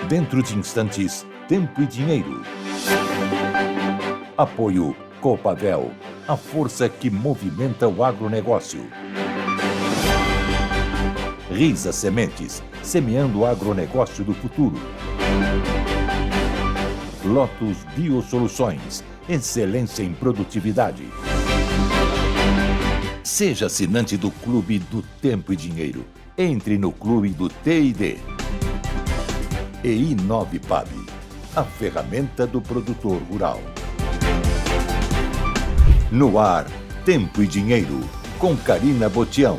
Dentro de instantes, Tempo e Dinheiro. Apoio Copavel, a força que movimenta o agronegócio. Risa Sementes, semeando o agronegócio do futuro. Lotus Biosoluções, excelência em produtividade. Seja assinante do Clube do Tempo e Dinheiro. Entre no Clube do T&D. E Inovipab, a ferramenta do produtor rural. No ar, Tempo e Dinheiro, com Karina Botião.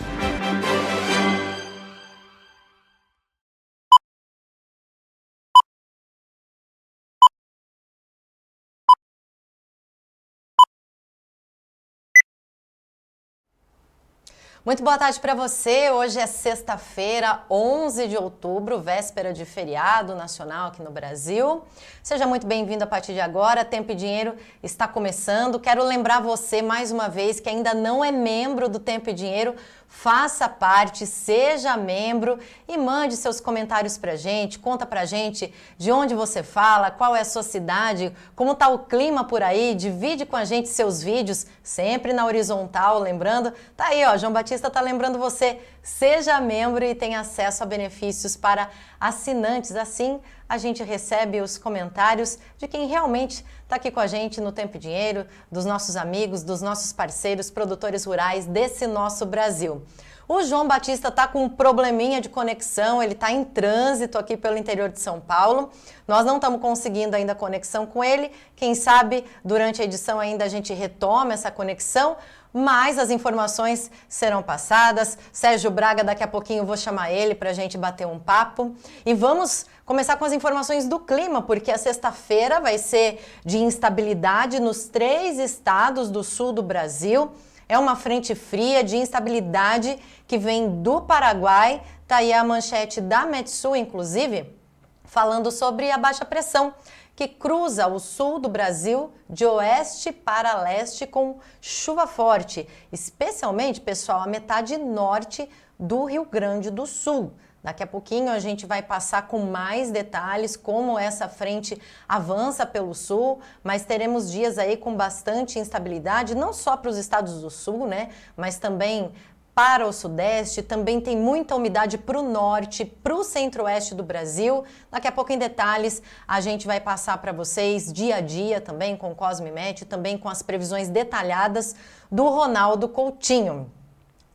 Muito boa tarde para você. Hoje é sexta-feira, 11 de outubro, véspera de feriado nacional aqui no Brasil. Seja muito bem-vindo a partir de agora. Tempo e Dinheiro está começando. Quero lembrar você mais uma vez que ainda não é membro do Tempo e Dinheiro, faça parte, seja membro e mande seus comentários pra gente, conta pra gente de onde você fala, qual é a sua cidade, como tá o clima por aí, divide com a gente seus vídeos, sempre na horizontal, lembrando, tá aí ó, João Batista tá lembrando você, seja membro e tenha acesso a benefícios para assinantes, assim a gente recebe os comentários de quem realmente está aqui com a gente no Tempo e Dinheiro, dos nossos amigos, dos nossos parceiros, produtores rurais desse nosso Brasil. O João Batista está com um probleminha de conexão, ele está em trânsito aqui pelo interior de São Paulo. Nós não estamos conseguindo ainda conexão com ele. Quem sabe durante a edição ainda a gente retoma essa conexão, mas as informações serão passadas. Sérgio Braga, daqui a pouquinho eu vou chamar ele para a gente bater um papo. E vamos começar com as informações do clima, porque a sexta-feira vai ser de instabilidade nos 3 estados do sul do Brasil. É uma frente fria de instabilidade que vem do Paraguai. Tá aí a manchete da Metsul, inclusive, falando sobre a baixa pressão que cruza o sul do Brasil de oeste para leste com chuva forte, especialmente, pessoal, a metade norte do Rio Grande do Sul. Daqui a pouquinho a gente vai passar com mais detalhes como essa frente avança pelo sul, mas teremos dias aí com bastante instabilidade, não só para os estados do sul, né, mas também para o sudeste, também tem muita umidade para o norte, para o centro-oeste do Brasil. Daqui a pouco em detalhes a gente vai passar para vocês dia a dia também com o Cosmimet, também com as previsões detalhadas do Ronaldo Coutinho.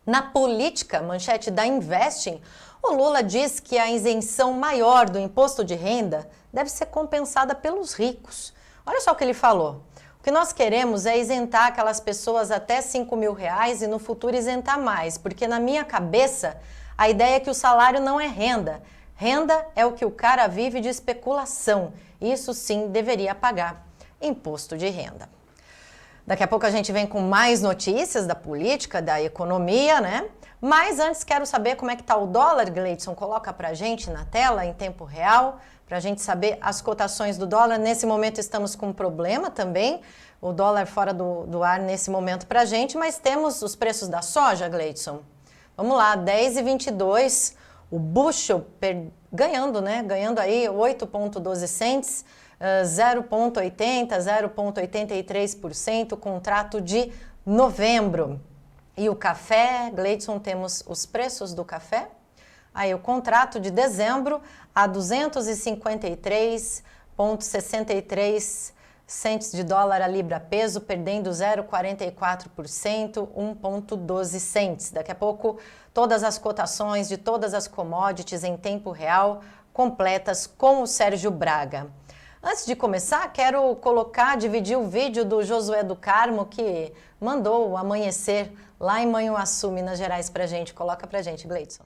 Na política, manchete da Investing, o Lula diz que a isenção maior do imposto de renda deve ser compensada pelos ricos. Olha só o que ele falou. O que nós queremos é isentar aquelas pessoas até R$5.000 e no futuro isentar mais, porque na minha cabeça a ideia é que o salário não é renda. Renda é o que o cara vive de especulação. Isso sim deveria pagar imposto de renda. Daqui a pouco a gente vem com mais notícias da política, da economia, né? Mas antes quero saber como é que tá o dólar, Gleidson. Coloca pra gente na tela em tempo real, pra gente saber as cotações do dólar. Nesse momento estamos com um problema também, o dólar fora do ar nesse momento pra gente, mas temos os preços da soja, Gleidson. Vamos lá, 10,22, o bushel ganhando, né? Ganhando aí 8,12 cents. 0,80%, 0,83%, contrato de novembro. E o café, Gleidson, temos os preços do café. Aí o contrato de dezembro a 253,63 centes de dólar a libra peso, perdendo 0,44%, 1,12 cents. Daqui a pouco, todas as cotações de todas as commodities em tempo real, completas com o Sérgio Braga. Antes de começar, quero dividir o vídeo do Josué do Carmo, que mandou o amanhecer lá em Manhuaçu, Minas Gerais, pra gente. Coloca pra gente, Gleidson.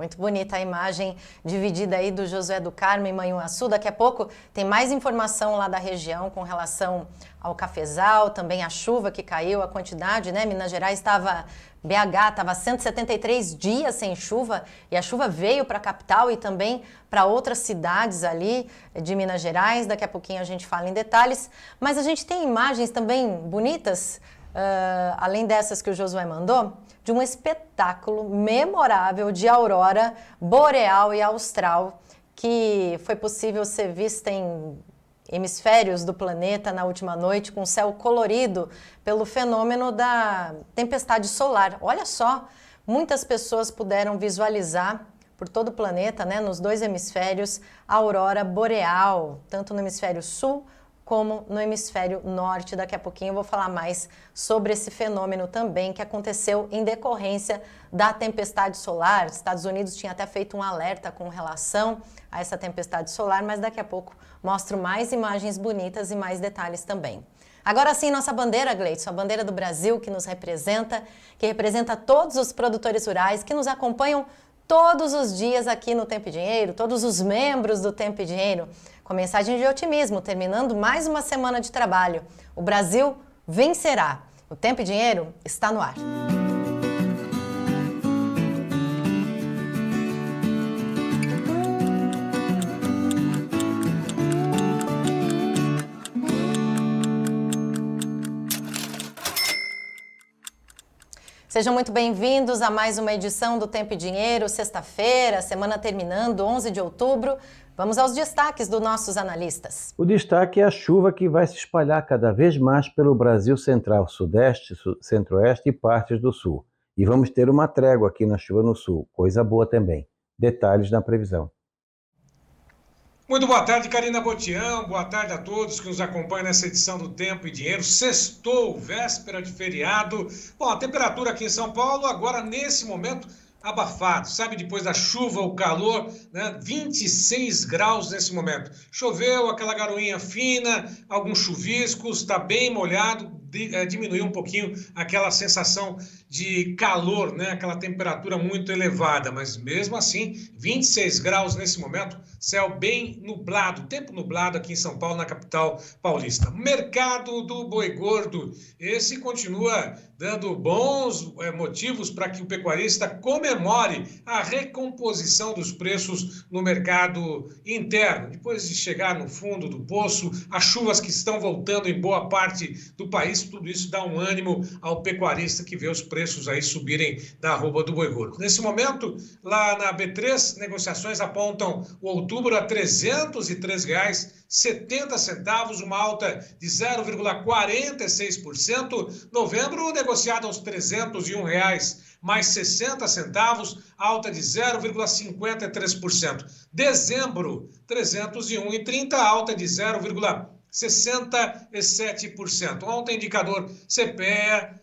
Muito bonita a imagem dividida aí do Josué do Carmo em Manhuaçu. Daqui a pouco tem mais informação lá da região com relação ao cafezal, também a chuva que caiu, a quantidade, né? Minas Gerais estava, BH estava 173 dias sem chuva e a chuva veio para a capital e também para outras cidades ali de Minas Gerais. Daqui a pouquinho a gente fala em detalhes, mas a gente tem imagens também bonitas, além dessas que o Josué mandou, de um espetáculo memorável de aurora boreal e austral que foi possível ser vista em hemisférios do planeta na última noite, com o céu colorido pelo fenômeno da tempestade solar. Olha só, muitas pessoas puderam visualizar por todo o planeta, né, nos dois hemisférios, a aurora boreal, tanto no hemisfério sul como no hemisfério norte. Daqui a pouquinho eu vou falar mais sobre esse fenômeno também que aconteceu em decorrência da tempestade solar. Os Estados Unidos tinha até feito um alerta com relação a essa tempestade solar, mas daqui a pouco mostro mais imagens bonitas e mais detalhes também. Agora sim, nossa bandeira, Gleidson, a bandeira do Brasil que nos representa, que representa todos os produtores rurais que nos acompanham todos os dias aqui no Tempo e Dinheiro, todos os membros do Tempo e Dinheiro, com mensagem de otimismo, terminando mais uma semana de trabalho. O Brasil vencerá. O Tempo e Dinheiro está no ar. Sejam muito bem-vindos a mais uma edição do Tempo e Dinheiro, sexta-feira, semana terminando, 11 de outubro. Vamos aos destaques dos nossos analistas. O destaque é a chuva que vai se espalhar cada vez mais pelo Brasil central, sudeste, centro-oeste e partes do sul. E vamos ter uma trégua aqui na chuva no sul, coisa boa também. Detalhes na previsão. Muito boa tarde, Karina Botião. Boa tarde a todos que nos acompanham nessa edição do Tempo e Dinheiro. Sextou, véspera de feriado. Bom, a temperatura aqui em São Paulo, agora nesse momento, abafado. Sabe, depois da chuva, o calor, né? 26 graus nesse momento. Choveu, aquela garoinha fina, alguns chuviscos, está bem molhado. Diminuiu um pouquinho aquela sensação de calor, né? Aquela temperatura muito elevada, mas mesmo assim, 26 graus nesse momento, céu bem nublado, tempo nublado aqui em São Paulo, na capital paulista. Mercado do boi gordo, esse continua dando bons motivos para que o pecuarista comemore a recomposição dos preços no mercado interno. Depois de chegar no fundo do poço, as chuvas que estão voltando em boa parte do país, tudo isso dá um ânimo ao pecuarista que vê os preços aí subirem da arroba do boi gordo. Nesse momento, lá na B3, negociações apontam o outubro a R$ 303,70, uma alta de 0,46%. Novembro, negociado aos R$ 301,00 mais 60 centavos, alta de 0,53%. Dezembro, R$ 301,30, alta de 0,67%. Ontem, indicador CPEA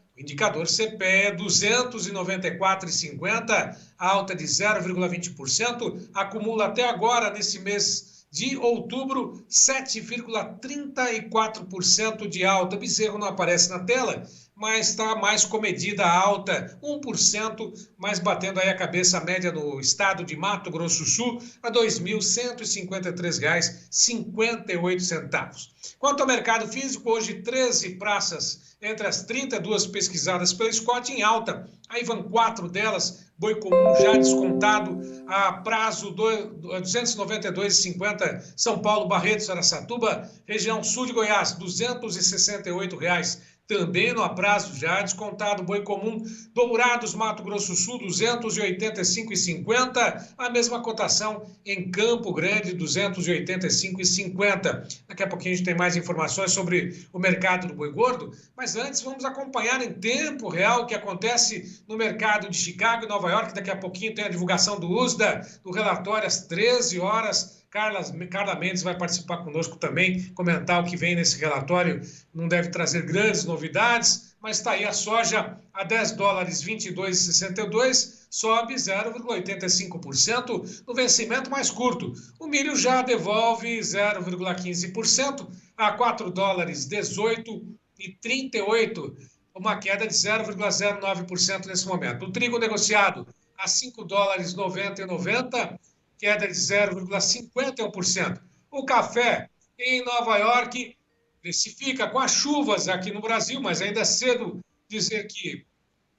294,50, alta de 0,20%, acumula até agora, nesse mês de outubro, 7,34% de alta. Bezerro não aparece na tela, mas está mais comedida a alta, 1%, mas batendo aí a cabeça média no estado de Mato Grosso do Sul, a R$ 2.153,58. Quanto ao mercado físico, hoje 13 praças entre as 32 pesquisadas pela Scott em alta. Aí vão 4 delas, boi comum já descontado a prazo 292,50, São Paulo, Barretos, Araçatuba, região sul de Goiás, R$ 268,00. Também no aprazo já descontado, boi comum, Dourados, Mato Grosso do Sul, R$ 285,50. A mesma cotação em Campo Grande, R$ 285,50. Daqui a pouquinho a gente tem mais informações sobre o mercado do boi gordo, mas antes vamos acompanhar em tempo real o que acontece no mercado de Chicago e Nova York. Daqui a pouquinho tem a divulgação do USDA, do relatório às 13 horas. Carla Mendes vai participar conosco também, comentar o que vem nesse relatório. Não deve trazer grandes novidades, mas está aí a soja a $10, 22,62, sobe 0,85% no vencimento mais curto. O milho já devolve 0,15% a $4, 18,38, uma queda de 0,09% nesse momento. O trigo negociado a $5,90,90, queda de 0,51%. O café em Nova York precifica com as chuvas aqui no Brasil, mas ainda é cedo dizer que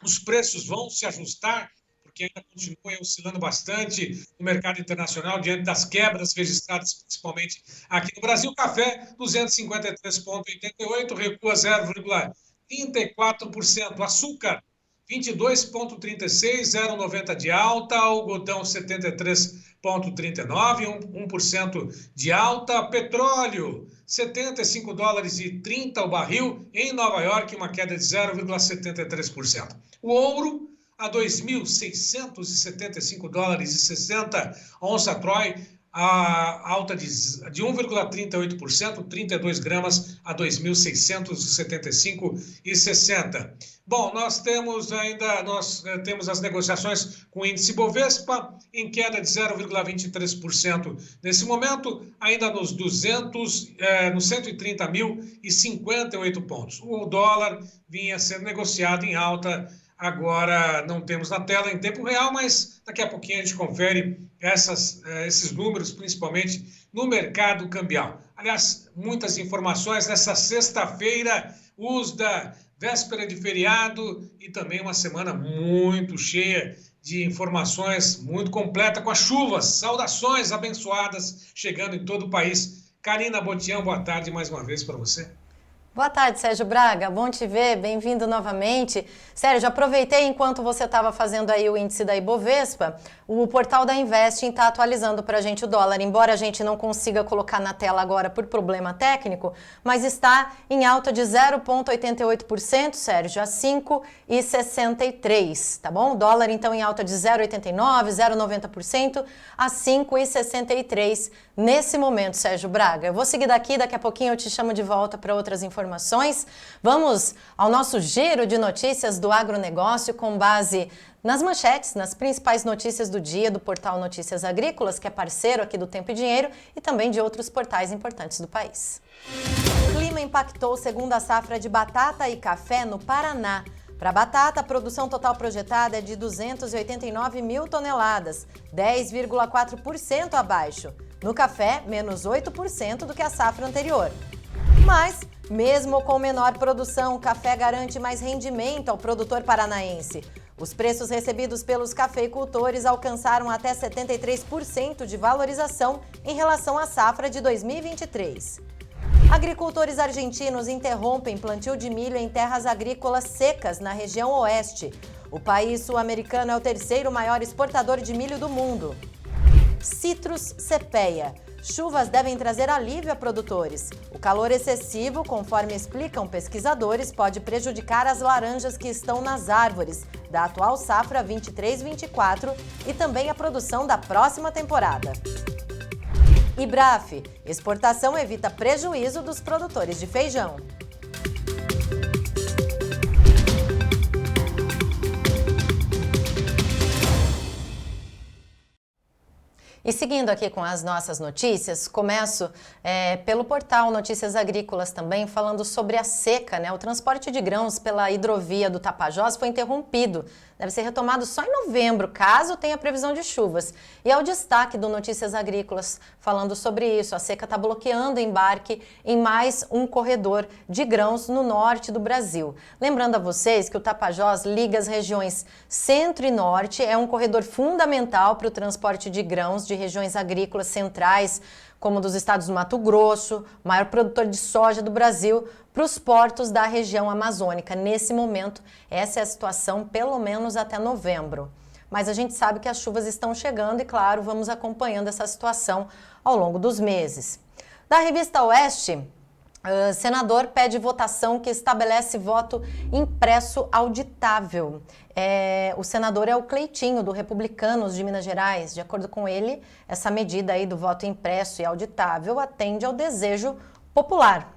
os preços vão se ajustar, porque ainda continua oscilando bastante no mercado internacional, diante das quebras registradas principalmente aqui no Brasil. Café, 253,88, recua 0,34%. Açúcar, 22,36, 0,90 de alta. Algodão, 73,39, 1% de alta. Petróleo, $75,30 o barril. Em Nova York, uma queda de 0,73%. O ouro, a $2.675,60 onça Troy, a alta de 1,38%, 32 gramas a 2.675,60. Bom, nós temos as negociações com o índice Bovespa em queda de 0,23% nesse momento, ainda nos 130.058 pontos. O dólar vinha sendo negociado em alta. Agora não temos na tela em tempo real, mas daqui a pouquinho a gente confere esses números, principalmente no mercado cambial. Aliás, muitas informações nessa sexta-feira, uso da véspera de feriado e também uma semana muito cheia de informações, muito completa com as chuvas, saudações abençoadas chegando em todo o país. Karina Botião, boa tarde mais uma vez para você. Boa tarde, Sérgio Braga, bom te ver, bem-vindo novamente. Sérgio, aproveitei enquanto você estava fazendo aí o índice da Ibovespa, o portal da Investing está atualizando para a gente o dólar, embora a gente não consiga colocar na tela agora por problema técnico, mas está em alta de 0,88%, Sérgio, a 5,63, tá bom? O dólar então em alta de 0,89%, 0,90% a 5,63 nesse momento, Sérgio Braga. Eu vou seguir daqui a pouquinho eu te chamo de volta para outras informações. Vamos ao nosso giro de notícias do agronegócio com base nas manchetes, nas principais notícias do dia do portal Notícias Agrícolas, que é parceiro aqui do Tempo e Dinheiro e também de outros portais importantes do país. O clima impactou segunda safra de batata e café no Paraná. Para a batata, a produção total projetada é de 289 mil toneladas, 10,4% abaixo. No café, menos 8% do que a safra anterior. Mas, mesmo com menor produção, o café garante mais rendimento ao produtor paranaense. Os preços recebidos pelos cafeicultores alcançaram até 73% de valorização em relação à safra de 2023. Agricultores argentinos interrompem plantio de milho em terras agrícolas secas na região oeste. O país sul-americano é o terceiro maior exportador de milho do mundo. Citrus cepeia. Chuvas devem trazer alívio a produtores. O calor excessivo, conforme explicam pesquisadores, pode prejudicar as laranjas que estão nas árvores da atual safra 23-24 e também a produção da próxima temporada. Ibraf. Exportação evita prejuízo dos produtores de feijão. E seguindo aqui com as nossas notícias, começo pelo portal Notícias Agrícolas também, falando sobre a seca, né? O transporte de grãos pela hidrovia do Tapajós foi interrompido. Deve ser retomado só em novembro, caso tenha previsão de chuvas. E é o destaque do Notícias Agrícolas falando sobre isso. A seca está bloqueando o embarque em mais um corredor de grãos no norte do Brasil. Lembrando a vocês que o Tapajós liga as regiões centro e norte, é um corredor fundamental para o transporte de grãos de regiões agrícolas centrais, como dos estados do Mato Grosso, maior produtor de soja do Brasil, para os portos da região amazônica. Nesse momento, essa é a situação, pelo menos até novembro. Mas a gente sabe que as chuvas estão chegando e, claro, vamos acompanhando essa situação ao longo dos meses. Da revista Oeste, senador pede votação que estabelece voto impresso auditável. O senador é o Cleitinho, do Republicanos de Minas Gerais. De acordo com ele, essa medida aí do voto impresso e auditável atende ao desejo popular.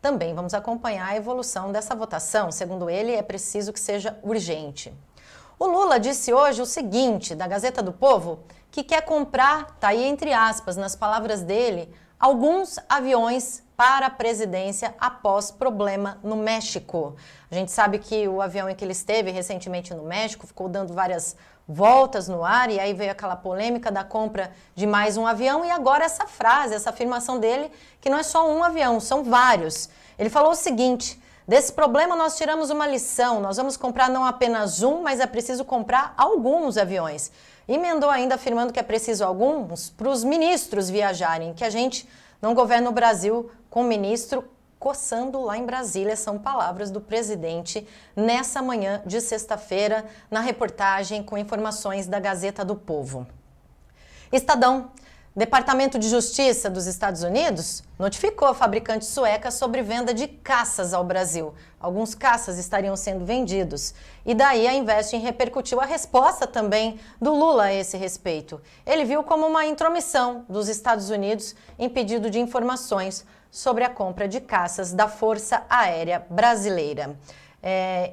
Também vamos acompanhar a evolução dessa votação. Segundo ele, é preciso que seja urgente. O Lula disse hoje o seguinte, da Gazeta do Povo, que quer comprar, tá aí entre aspas, nas palavras dele, alguns aviões para a presidência após problema no México. A gente sabe que o avião em que ele esteve recentemente no México ficou dando várias voltas no ar e aí veio aquela polêmica da compra de mais um avião e agora essa frase, essa afirmação dele, que não é só um avião, são vários. Ele falou o seguinte: desse problema nós tiramos uma lição, nós vamos comprar não apenas um, mas é preciso comprar alguns aviões. E emendou ainda afirmando que é preciso alguns para os ministros viajarem, que a gente não governa o Brasil com o ministro coçando lá em Brasília. São palavras do presidente nessa manhã de sexta-feira, na reportagem com informações da Gazeta do Povo. Estadão. Departamento de Justiça dos Estados Unidos notificou a fabricante sueca sobre venda de caças ao Brasil. Alguns caças estariam sendo vendidos. E daí a Investing repercutiu a resposta também do Lula a esse respeito. Ele viu como uma intromissão dos Estados Unidos em pedido de informações sobre a compra de caças da Força Aérea Brasileira.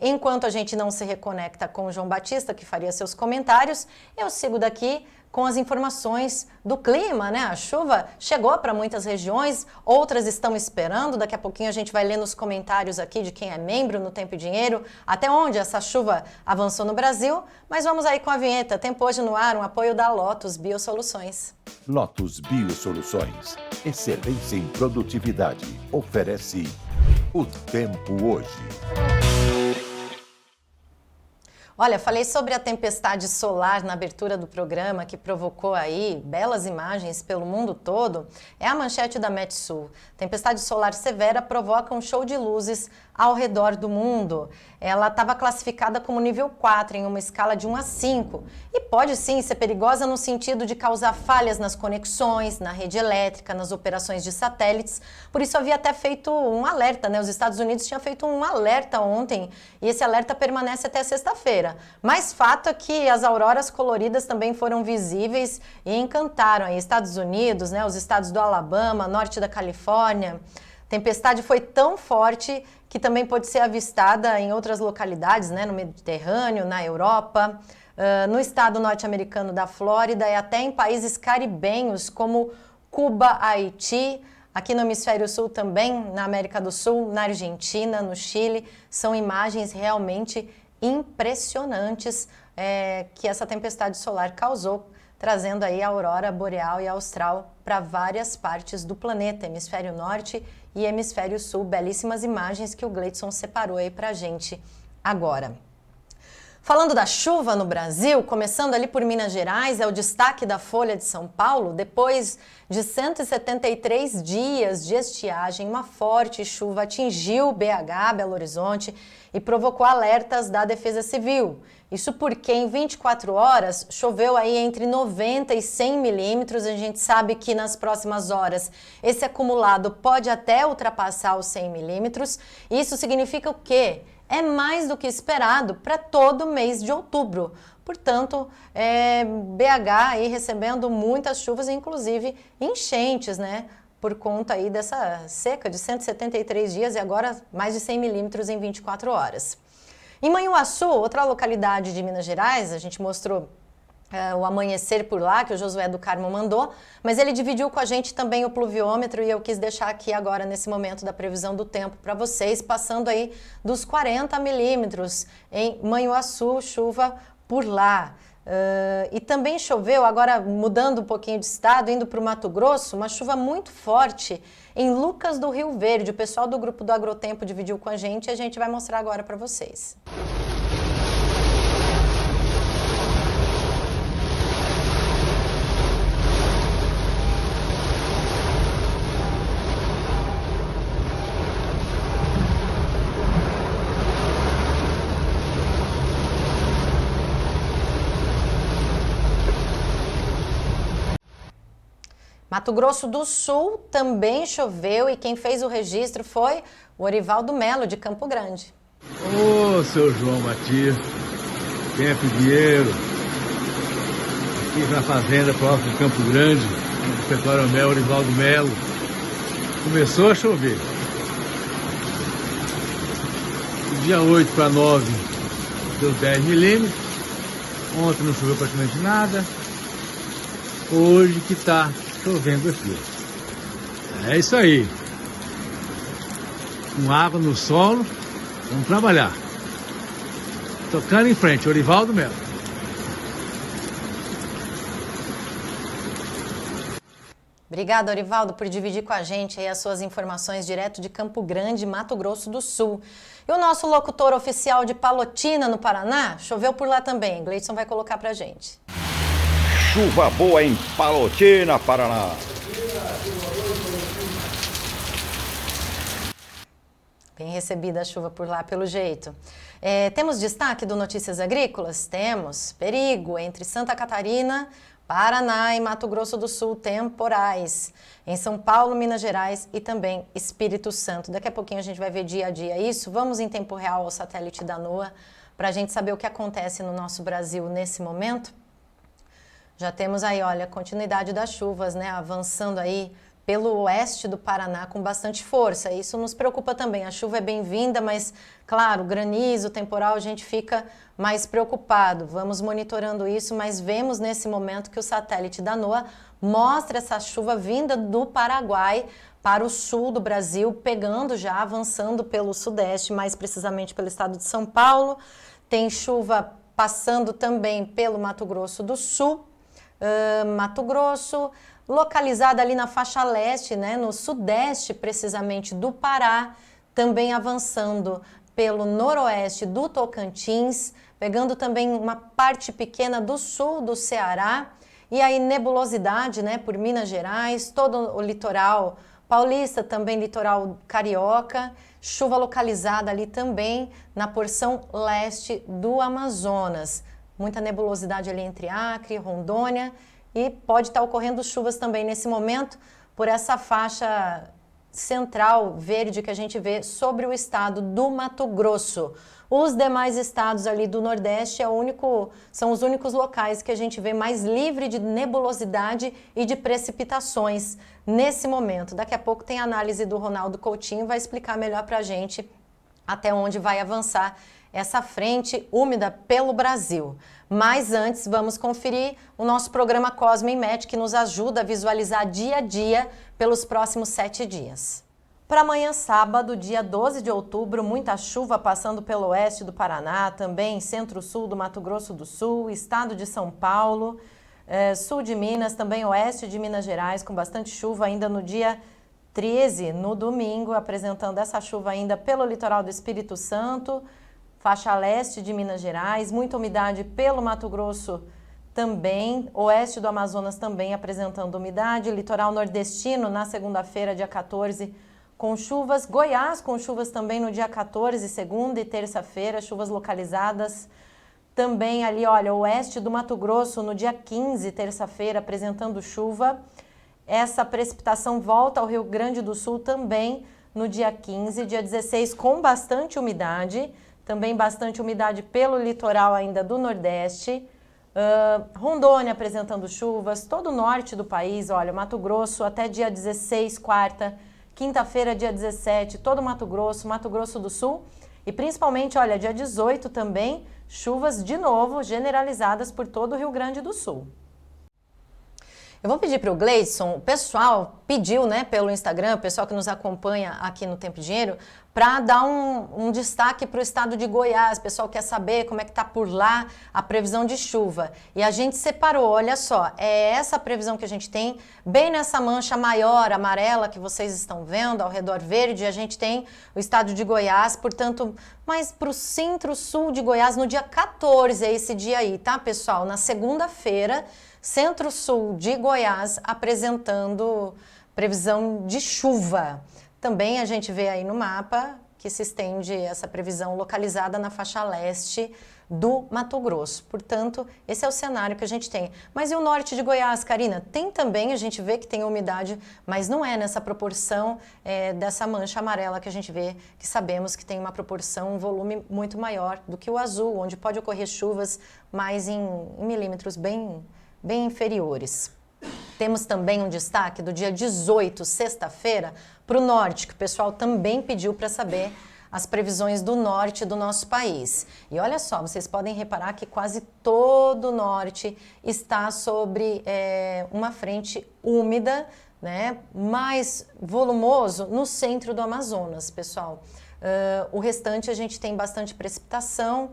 Enquanto a gente não se reconecta com o João Batista, que faria seus comentários, eu sigo daqui com as informações do clima, né? A chuva chegou para muitas regiões, outras estão esperando. Daqui a pouquinho a gente vai ler nos comentários aqui de quem é membro no Tempo e Dinheiro, até onde essa chuva avançou no Brasil. Mas vamos aí com a vinheta. Tempo hoje no ar, um apoio da Lotus Biosoluções. Lotus Biosoluções, excelência em produtividade. Oferece o Tempo Hoje. Olha, falei sobre a tempestade solar na abertura do programa, que provocou aí belas imagens pelo mundo todo. É a manchete da Metsul. Tempestade solar severa provoca um show de luzes ao redor do mundo. Ela estava classificada como nível 4 em uma escala de 1 a 5 e pode sim ser perigosa no sentido de causar falhas nas conexões, na rede elétrica, nas operações de satélites. Por isso havia até feito um alerta, né? Os Estados Unidos tinham feito um alerta ontem e esse alerta permanece até sexta-feira. Mas fato é que as auroras coloridas também foram visíveis e encantaram aí Estados Unidos, né? Os estados do Alabama, norte da Califórnia. A tempestade foi tão forte que também pode ser avistada em outras localidades, né, no Mediterrâneo, na Europa, no estado norte-americano da Flórida e até em países caribenhos como Cuba, Haiti, aqui no Hemisfério Sul também, na América do Sul, na Argentina, no Chile. São imagens realmente impressionantes que essa tempestade solar causou, trazendo aí a aurora boreal e austral para várias partes do planeta, hemisfério norte e hemisfério sul. Belíssimas imagens que o Gleidson separou aí para a gente agora. Falando da chuva no Brasil, começando ali por Minas Gerais, é o destaque da Folha de São Paulo. Depois de 173 dias de estiagem, uma forte chuva atingiu BH, Belo Horizonte, e provocou alertas da Defesa Civil. Isso porque em 24 horas choveu aí entre 90 e 100 milímetros. A gente sabe que nas próximas horas esse acumulado pode até ultrapassar os 100 milímetros. Isso significa o quê? É mais do que esperado para todo mês de outubro. Portanto, BH aí recebendo muitas chuvas, inclusive enchentes, né? Por conta aí dessa seca de 173 dias e agora mais de 100 milímetros em 24 horas. Em Manhuaçu, outra localidade de Minas Gerais, a gente mostrou o amanhecer por lá, que o Josué do Carmo mandou, mas ele dividiu com a gente também o pluviômetro e eu quis deixar aqui agora, nesse momento da previsão do tempo para vocês, passando aí dos 40 milímetros em Manhuaçu, chuva por lá. E também choveu, agora mudando um pouquinho de estado, indo para o Mato Grosso, uma chuva muito forte em Lucas do Rio Verde. O pessoal do grupo do Agrotempo dividiu com a gente e a gente vai mostrar agora para vocês. Mato Grosso do Sul também choveu e quem fez o registro foi o Orivaldo Melo, de Campo Grande. Ô, seu João Batista, Tempo e Dinheiro, aqui na fazenda próxima de Campo Grande, no Petróleo Mel, Orivaldo Melo, começou a chover. Do dia 8 para 9 deu 10 milímetros, ontem não choveu praticamente nada, hoje que está chovendo aqui. É isso aí. com água no solo. Vamos trabalhar. Tocando em frente, Orivaldo Melo. Obrigada, Orivaldo, por dividir com a gente aí as suas informações direto de Campo Grande, Mato Grosso do Sul. E o nosso locutor oficial de Palotina, no Paraná, choveu por lá também. Gleidson vai colocar pra gente. Chuva boa em Palotina, Paraná. Bem recebida a chuva por lá, pelo jeito. Temos destaque do Notícias Agrícolas? Temos. Perigo entre Santa Catarina, Paraná e Mato Grosso do Sul, temporais. Em São Paulo, Minas Gerais e também Espírito Santo. Daqui a pouquinho a gente vai ver dia a dia isso. Vamos em tempo real ao satélite da NOAA para a gente saber o que acontece no nosso Brasil nesse momento. Já temos aí, olha, a continuidade das chuvas, né? Avançando aí pelo oeste do Paraná com bastante força. Isso nos preocupa também. A chuva é bem-vinda, mas, claro, granizo, temporal, a gente fica mais preocupado. Vamos monitorando isso, mas vemos nesse momento que o satélite da NOAA mostra essa chuva vinda do Paraguai para o sul do Brasil, pegando já, avançando pelo sudeste, mais precisamente pelo estado de São Paulo. Tem chuva passando também pelo Mato Grosso do Sul, Mato Grosso, localizada ali na faixa leste, né, no sudeste precisamente do Pará, também avançando pelo noroeste do Tocantins, pegando também uma parte pequena do sul do Ceará, e aí nebulosidade, né, por Minas Gerais, todo o litoral paulista, também litoral carioca, chuva localizada ali também na porção leste do Amazonas. Muita nebulosidade ali entre Acre e Rondônia, e pode estar ocorrendo chuvas também nesse momento por essa faixa central verde que a gente vê sobre o estado do Mato Grosso. Os demais estados ali do Nordeste são os únicos locais que a gente vê mais livre de nebulosidade e de precipitações nesse momento. Daqui a pouco tem a análise do Ronaldo Coutinho, vai explicar melhor para a gente até onde vai avançar essa frente úmida pelo Brasil. Mas antes, vamos conferir o nosso programa Cosmo em Match, que nos ajuda a visualizar dia a dia pelos próximos 7 dias. Para amanhã, sábado, dia 12 de outubro, muita chuva passando pelo oeste do Paraná, também centro-sul do Mato Grosso do Sul, estado de São Paulo, sul de Minas, também oeste de Minas Gerais, com bastante chuva ainda no dia 13, no domingo, apresentando essa chuva ainda pelo litoral do Espírito Santo, faixa leste de Minas Gerais, muita umidade pelo Mato Grosso também, oeste do Amazonas também apresentando umidade, litoral nordestino na segunda-feira, dia 14, com chuvas, Goiás com chuvas também no dia 14, segunda e terça-feira, chuvas localizadas também ali, olha, oeste do Mato Grosso no dia 15, terça-feira, apresentando chuva. Essa precipitação volta ao Rio Grande do Sul também no dia 15, dia 16 com bastante umidade, também bastante umidade pelo litoral ainda do Nordeste, Rondônia apresentando chuvas, todo o norte do país, olha, Mato Grosso até dia 16, quarta, quinta-feira, dia 17, todo Mato Grosso do Sul e principalmente, olha, dia 18 também, chuvas de novo generalizadas por todo o Rio Grande do Sul. Eu vou pedir para o Gleidson, o pessoal pediu, né, pelo Instagram, o pessoal que nos acompanha aqui no Tempo e Dinheiro, para dar um destaque para o estado de Goiás. O pessoal quer saber como é que está por lá a previsão de chuva. E a gente separou, olha só, é essa previsão que a gente tem, bem nessa mancha maior, amarela, que vocês estão vendo, ao redor verde, a gente tem o estado de Goiás, portanto, mais para o centro-sul de Goiás, no dia 14, é esse dia aí, tá, pessoal? Na segunda-feira, centro-sul de Goiás apresentando previsão de chuva. Também a gente vê aí no mapa que se estende essa previsão localizada na faixa leste do Mato Grosso. Portanto, esse é o cenário que a gente tem. Mas e o norte de Goiás, Karina? Tem também, a gente vê que tem umidade, mas não é nessa proporção dessa mancha amarela que a gente vê, que sabemos que tem uma proporção, um volume muito maior do que o azul, onde pode ocorrer chuvas mais em milímetros bem inferiores. Temos também um destaque do dia 18, sexta-feira, para o norte, que o pessoal também pediu para saber as previsões do norte do nosso país. E olha só, vocês podem reparar que quase todo o norte está sobre uma frente úmida né, mais volumoso no centro do Amazonas, pessoal. O restante a gente tem bastante precipitação,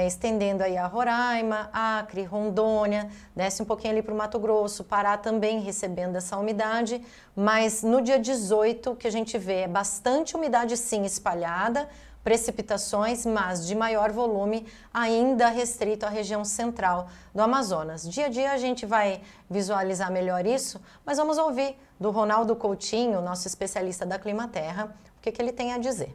estendendo aí a Roraima, Acre, Rondônia, desce um pouquinho ali para o Mato Grosso, Pará também recebendo essa umidade, mas no dia 18 o que a gente vê é bastante umidade sim espalhada, precipitações, mas de maior volume, ainda restrito à região central do Amazonas. Dia a dia a gente vai visualizar melhor isso, mas vamos ouvir do Ronaldo Coutinho, nosso especialista da Climaterra, o que ele tem a dizer.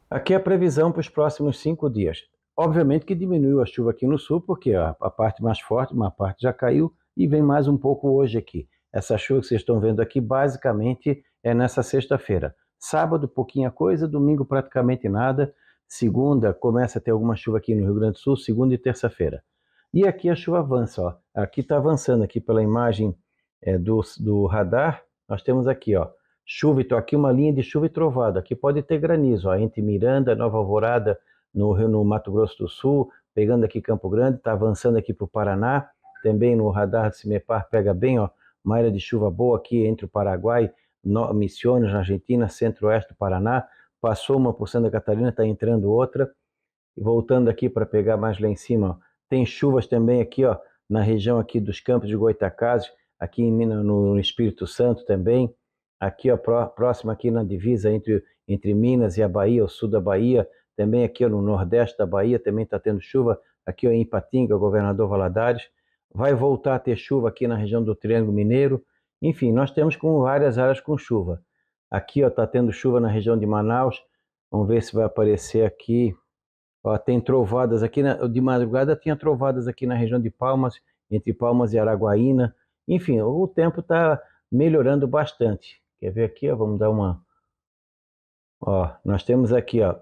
Aqui é a previsão para os próximos 5 dias. Obviamente que diminuiu a chuva aqui no sul, porque a parte mais forte, uma parte já caiu e vem mais um pouco hoje aqui. Essa chuva que vocês estão vendo aqui, basicamente, é nessa sexta-feira. Sábado, pouquinha coisa, domingo praticamente nada. Segunda, começa a ter alguma chuva aqui no Rio Grande do Sul, segunda e terça-feira. E aqui a chuva avança, ó. Aqui está avançando, aqui pela imagem do radar, nós temos aqui, ó, chuva, então aqui uma linha de chuva e trovada. Aqui pode ter granizo, ó, entre Miranda, Nova Alvorada, no Mato Grosso do Sul, pegando aqui Campo Grande, está avançando aqui para o Paraná, também no radar do CIMEPAR pega bem, ó, uma área de chuva boa aqui entre o Paraguai, Misiones, na Argentina, centro-oeste do Paraná, passou uma por Santa Catarina, está entrando outra, e voltando aqui para pegar mais lá em cima, ó, tem chuvas também aqui, ó, na região aqui dos Campos de Goytacazes, aqui em Minas, no Espírito Santo também, aqui, ó, próximo aqui na divisa entre Minas e a Bahia, o sul da Bahia, também aqui no nordeste da Bahia também está tendo chuva, aqui em Ipatinga, Governador Valadares, vai voltar a ter chuva aqui na região do Triângulo Mineiro, enfim, nós temos com várias áreas com chuva. Aqui está tendo chuva na região de Manaus, vamos ver se vai aparecer aqui, ó, tem trovadas aqui, de madrugada tinha trovadas aqui na região de Palmas, entre Palmas e Araguaína, enfim, o tempo está melhorando bastante. Quer ver aqui, ó, vamos dar uma... Ó, nós temos aqui, ó,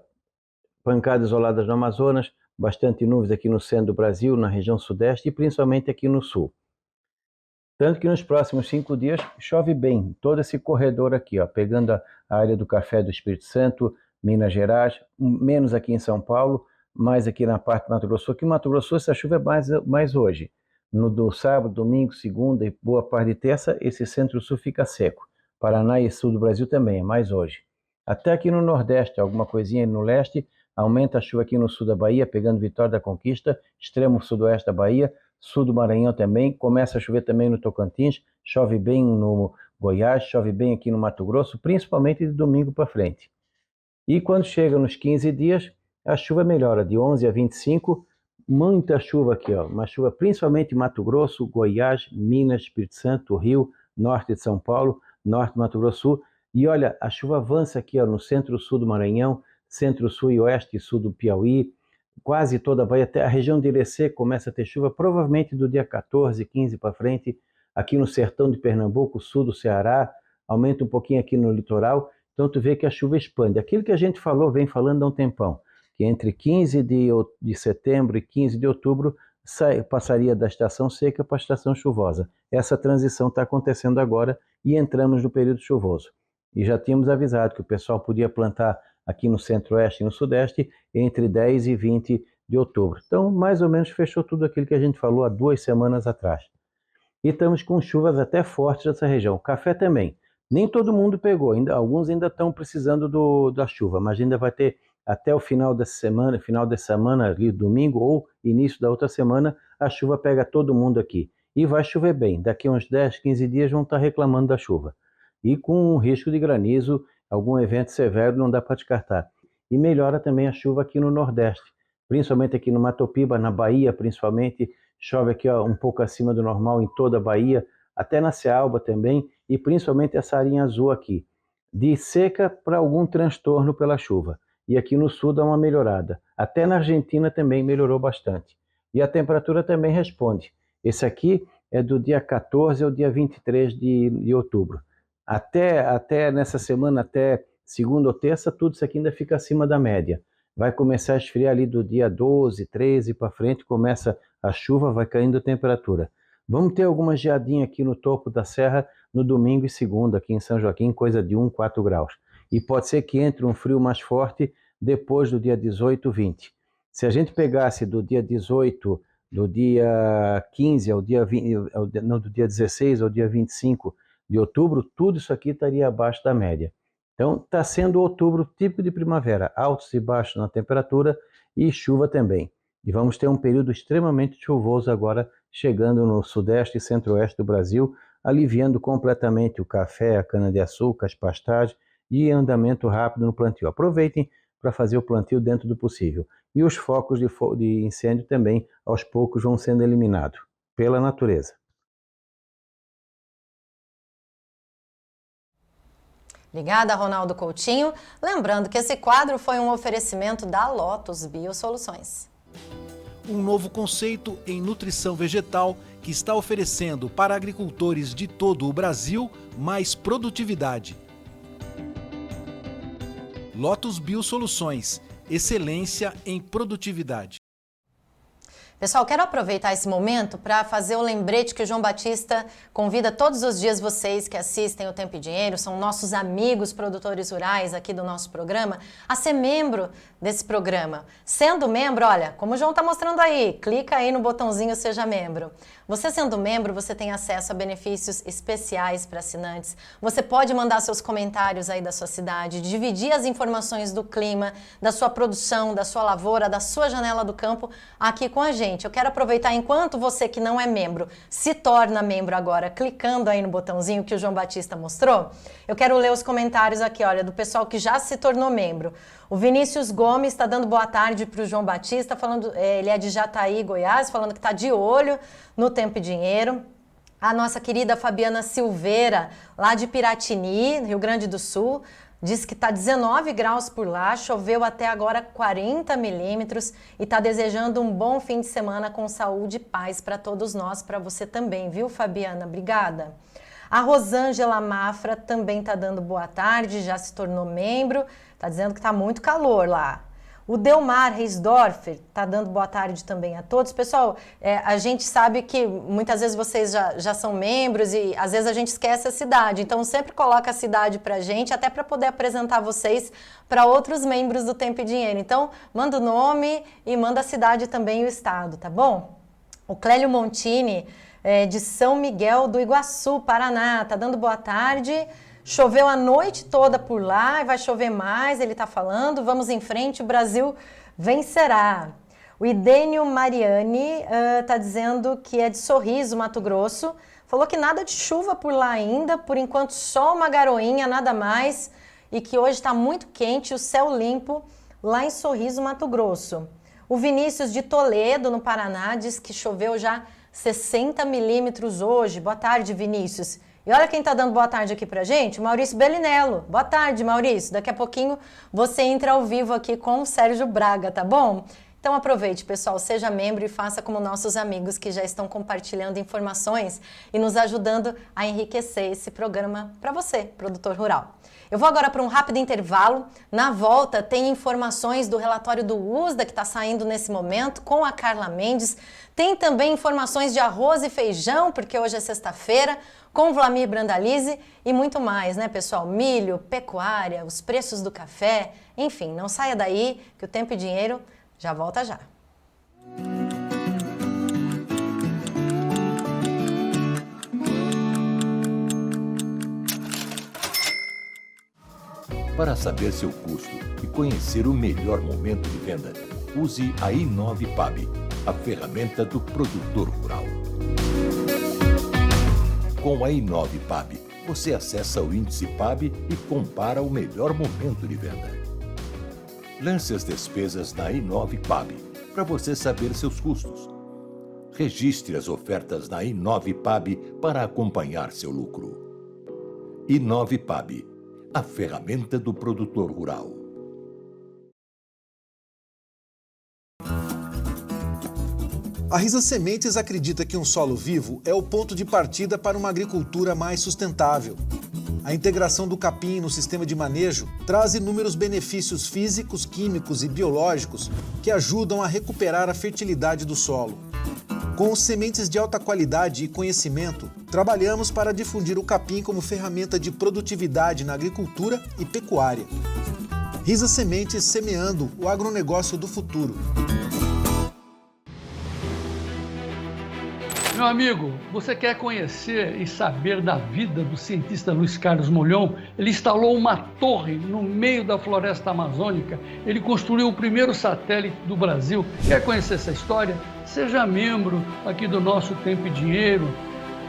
pancadas isoladas no Amazonas, bastante nuvens aqui no centro do Brasil, na região sudeste e principalmente aqui no sul. Tanto que nos próximos 5 dias chove bem, todo esse corredor aqui, ó, pegando a área do Café do Espírito Santo, Minas Gerais, menos aqui em São Paulo, mais aqui na parte do Mato Grosso. Aqui no Mato Grosso essa chuva é mais hoje. No sábado, domingo, segunda e boa parte de terça, esse centro-sul fica seco. Paraná e sul do Brasil também, é mais hoje. Até aqui no Nordeste, alguma coisinha no leste, aumenta a chuva aqui no sul da Bahia, pegando Vitória da Conquista, extremo sudoeste da Bahia, sul do Maranhão também, começa a chover também no Tocantins, chove bem no Goiás, chove bem aqui no Mato Grosso, principalmente de domingo para frente. E quando chega nos 15 dias, a chuva melhora, de 11 a 25, muita chuva aqui, ó, uma chuva principalmente em Mato Grosso, Goiás, Minas, Espírito Santo, Rio, norte de São Paulo, norte do Mato Grosso Sul, e olha, a chuva avança aqui, ó, no centro-sul do Maranhão, centro-sul e oeste e sul do Piauí, quase toda a Bahia, até a região de Irecê começa a ter chuva, provavelmente do dia 14, 15 para frente, aqui no sertão de Pernambuco, sul do Ceará, aumenta um pouquinho aqui no litoral, então tu vê que a chuva expande. Aquilo que a gente falou, vem falando há um tempão, que entre 15 de setembro e 15 de outubro passaria da estação seca para a estação chuvosa. Essa transição está acontecendo agora e entramos no período chuvoso. E já tínhamos avisado que o pessoal podia plantar aqui no centro-oeste e no sudeste entre 10 e 20 de outubro. Então, mais ou menos fechou tudo aquilo que a gente falou há 2 semanas atrás. E estamos com chuvas até fortes nessa região. Café também. Nem todo mundo pegou, alguns ainda estão precisando da chuva, mas ainda vai ter até o final dessa semana, ali domingo ou início da outra semana, a chuva pega todo mundo aqui. E vai chover bem. Daqui a uns 10, 15 dias vão estar reclamando da chuva. E com um risco de granizo, algum evento severo não dá para descartar. E melhora também a chuva aqui no Nordeste, principalmente aqui no Mato Piba, na Bahia principalmente, chove aqui, ó, um pouco acima do normal em toda a Bahia, até na Cealba também, e principalmente essa arinha azul aqui, de seca para algum transtorno pela chuva. E aqui no sul dá uma melhorada. Até na Argentina também melhorou bastante. E a temperatura também responde. Esse aqui é do dia 14 ao dia 23 de outubro. Até nessa semana, até segunda ou terça, tudo isso aqui ainda fica acima da média. Vai começar a esfriar ali do dia 12, 13 para frente, começa a chuva, vai caindo a temperatura. Vamos ter alguma geadinha aqui no topo da serra no domingo e segunda, aqui em São Joaquim, coisa de 1, 4 graus. E pode ser que entre um frio mais forte depois do dia 18, 20. Se a gente pegasse do dia 18, do dia 15 ao dia 20, não, do dia 16 ao dia 25 de outubro, tudo isso aqui estaria abaixo da média. Então, está sendo outubro típico de primavera, altos e baixos na temperatura e chuva também. E vamos ter um período extremamente chuvoso agora, chegando no sudeste e centro-oeste do Brasil, aliviando completamente o café, a cana-de-açúcar, as pastagens e andamento rápido no plantio. Aproveitem para fazer o plantio dentro do possível. E os focos de incêndio também, aos poucos, vão sendo eliminados pela natureza. Obrigada, Ronaldo Coutinho. Lembrando que esse quadro foi um oferecimento da Lotus Biosoluções. Um novo conceito em nutrição vegetal que está oferecendo para agricultores de todo o Brasil mais produtividade. Lotus Biosoluções, excelência em produtividade. Pessoal, quero aproveitar esse momento para fazer o lembrete que o João Batista convida todos os dias vocês que assistem o Tempo e Dinheiro, são nossos amigos produtores rurais aqui do nosso programa, a ser membro desse programa. Sendo membro, olha, como o João está mostrando aí, clica aí no botãozinho Seja Membro. Você sendo membro, você tem acesso a benefícios especiais para assinantes. Você pode mandar seus comentários aí da sua cidade, dividir as informações do clima, da sua produção, da sua lavoura, da sua janela do campo aqui com a gente. Eu quero aproveitar, enquanto você que não é membro se torna membro agora, clicando aí no botãozinho que o João Batista mostrou, eu quero ler os comentários aqui, olha, do pessoal que já se tornou membro. O Vinícius Gomes está dando boa tarde para o João Batista, falando, ele é de Jataí, Goiás, falando que está de olho no Tempo e Dinheiro. A nossa querida Fabiana Silveira, lá de Piratini, Rio Grande do Sul, diz que está 19 graus por lá, choveu até agora 40 milímetros e está desejando um bom fim de semana com saúde e paz para todos nós, para você também, viu, Fabiana? Obrigada. A Rosângela Mafra também está dando boa tarde, já se tornou membro, está dizendo que está muito calor lá. O Delmar Reisdorfer está dando boa tarde também a todos. Pessoal, a gente sabe que muitas vezes vocês já são membros e às vezes a gente esquece a cidade. Então sempre coloca a cidade para a gente, até para poder apresentar vocês para outros membros do Tempo e Dinheiro. Então manda o nome e manda a cidade também e o estado, tá bom? O Clélio Montini, de São Miguel do Iguaçu, Paraná, está dando boa tarde. Choveu a noite toda por lá e vai chover mais, ele está falando. Vamos em frente, o Brasil vencerá. O Idênio Mariani está dizendo que é de Sorriso, Mato Grosso. Falou que nada de chuva por lá ainda, por enquanto só uma garoinha, nada mais. E que hoje está muito quente, o céu limpo lá em Sorriso, Mato Grosso. O Vinícius de Toledo, no Paraná, diz que choveu já 60 milímetros hoje. Boa tarde, Vinícius. E olha quem está dando boa tarde aqui pra gente, o Maurício Bellinello. Boa tarde, Maurício. Daqui a pouquinho você entra ao vivo aqui com o Sérgio Braga, tá bom? Então aproveite, pessoal, seja membro e faça como nossos amigos que já estão compartilhando informações e nos ajudando a enriquecer esse programa para você, produtor rural. Eu vou agora para um rápido intervalo. Na volta tem informações do relatório do USDA que está saindo nesse momento com a Carla Mendes. Tem também informações de arroz e feijão, porque hoje é sexta-feira, com o Vlamir Brandalize e muito mais, né, pessoal? Milho, pecuária, os preços do café, enfim, não saia daí que o Tempo e Dinheiro já volta já. Para saber seu custo e conhecer o melhor momento de venda, use a i9PAB, a ferramenta do produtor rural. Com a i9PAB, você acessa o índice PAB e compara o melhor momento de venda. Lance as despesas na i9PAB para você saber seus custos. Registre as ofertas na i9PAB para acompanhar seu lucro. i9PAB, a ferramenta do produtor rural. A Risa Sementes acredita que um solo vivo é o ponto de partida para uma agricultura mais sustentável. A integração do capim no sistema de manejo traz inúmeros benefícios físicos, químicos e biológicos que ajudam a recuperar a fertilidade do solo. Com sementes de alta qualidade e conhecimento, trabalhamos para difundir o capim como ferramenta de produtividade na agricultura e pecuária. Risa Sementes, semeando o agronegócio do futuro. Meu amigo, você quer conhecer e saber da vida do cientista Luiz Carlos Molhon? Ele instalou uma torre no meio da floresta amazônica. Ele construiu o primeiro satélite do Brasil. Quer conhecer essa história? Seja membro aqui do nosso Tempo e Dinheiro.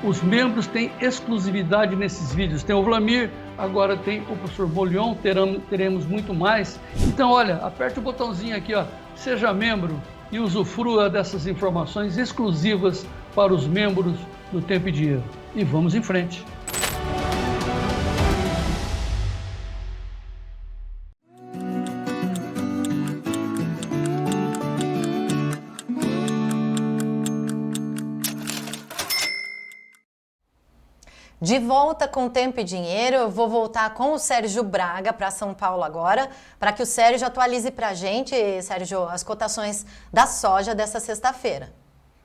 Os membros têm exclusividade nesses vídeos. Tem o Vlamir, agora tem o professor Molhon, teremos muito mais. Então, olha, aperte o botãozinho aqui, ó, seja membro e usufrua dessas informações exclusivas para os membros do Tempo e Dinheiro. E vamos em frente. De volta com Tempo e Dinheiro, eu vou voltar com o Sérgio Braga para São Paulo agora, para que o Sérgio atualize para a gente, Sérgio, as cotações da soja dessa sexta-feira.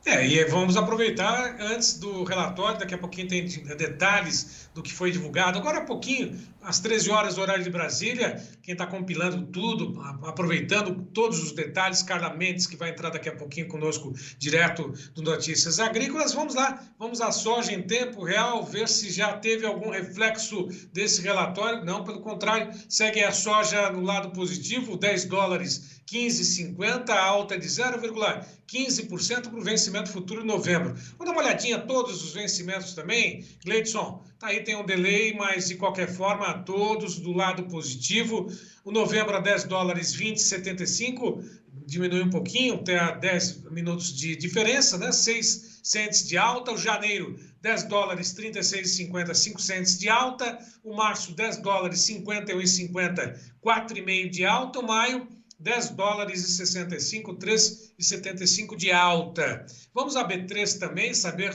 E vamos aproveitar antes do relatório, daqui a pouquinho tem detalhes do que foi divulgado. Agora há pouquinho, às 13 horas, horário de Brasília, quem está compilando tudo, aproveitando todos os detalhes, Carla Mendes, que vai entrar daqui a pouquinho conosco, direto do Notícias Agrícolas. Vamos lá, vamos à soja em tempo real, ver se já teve algum reflexo desse relatório. Não, pelo contrário, segue a soja no lado positivo, $10,15,50, alta de 0,15% para o vencimento futuro em novembro. Vamos dar uma olhadinha a todos os vencimentos também. Gleidson, tá aí, tem um delay, mas de qualquer forma, todos do lado positivo. O novembro a $10,20,75, diminui um pouquinho, até a 10 minutos de diferença, né? 6 cents de alta. O janeiro, $10,36,50, 5 cents de alta. O março, $10,51,50, 4,5 de alta. O maio, $10,65, 3,75 de alta. Vamos a B3 também, saber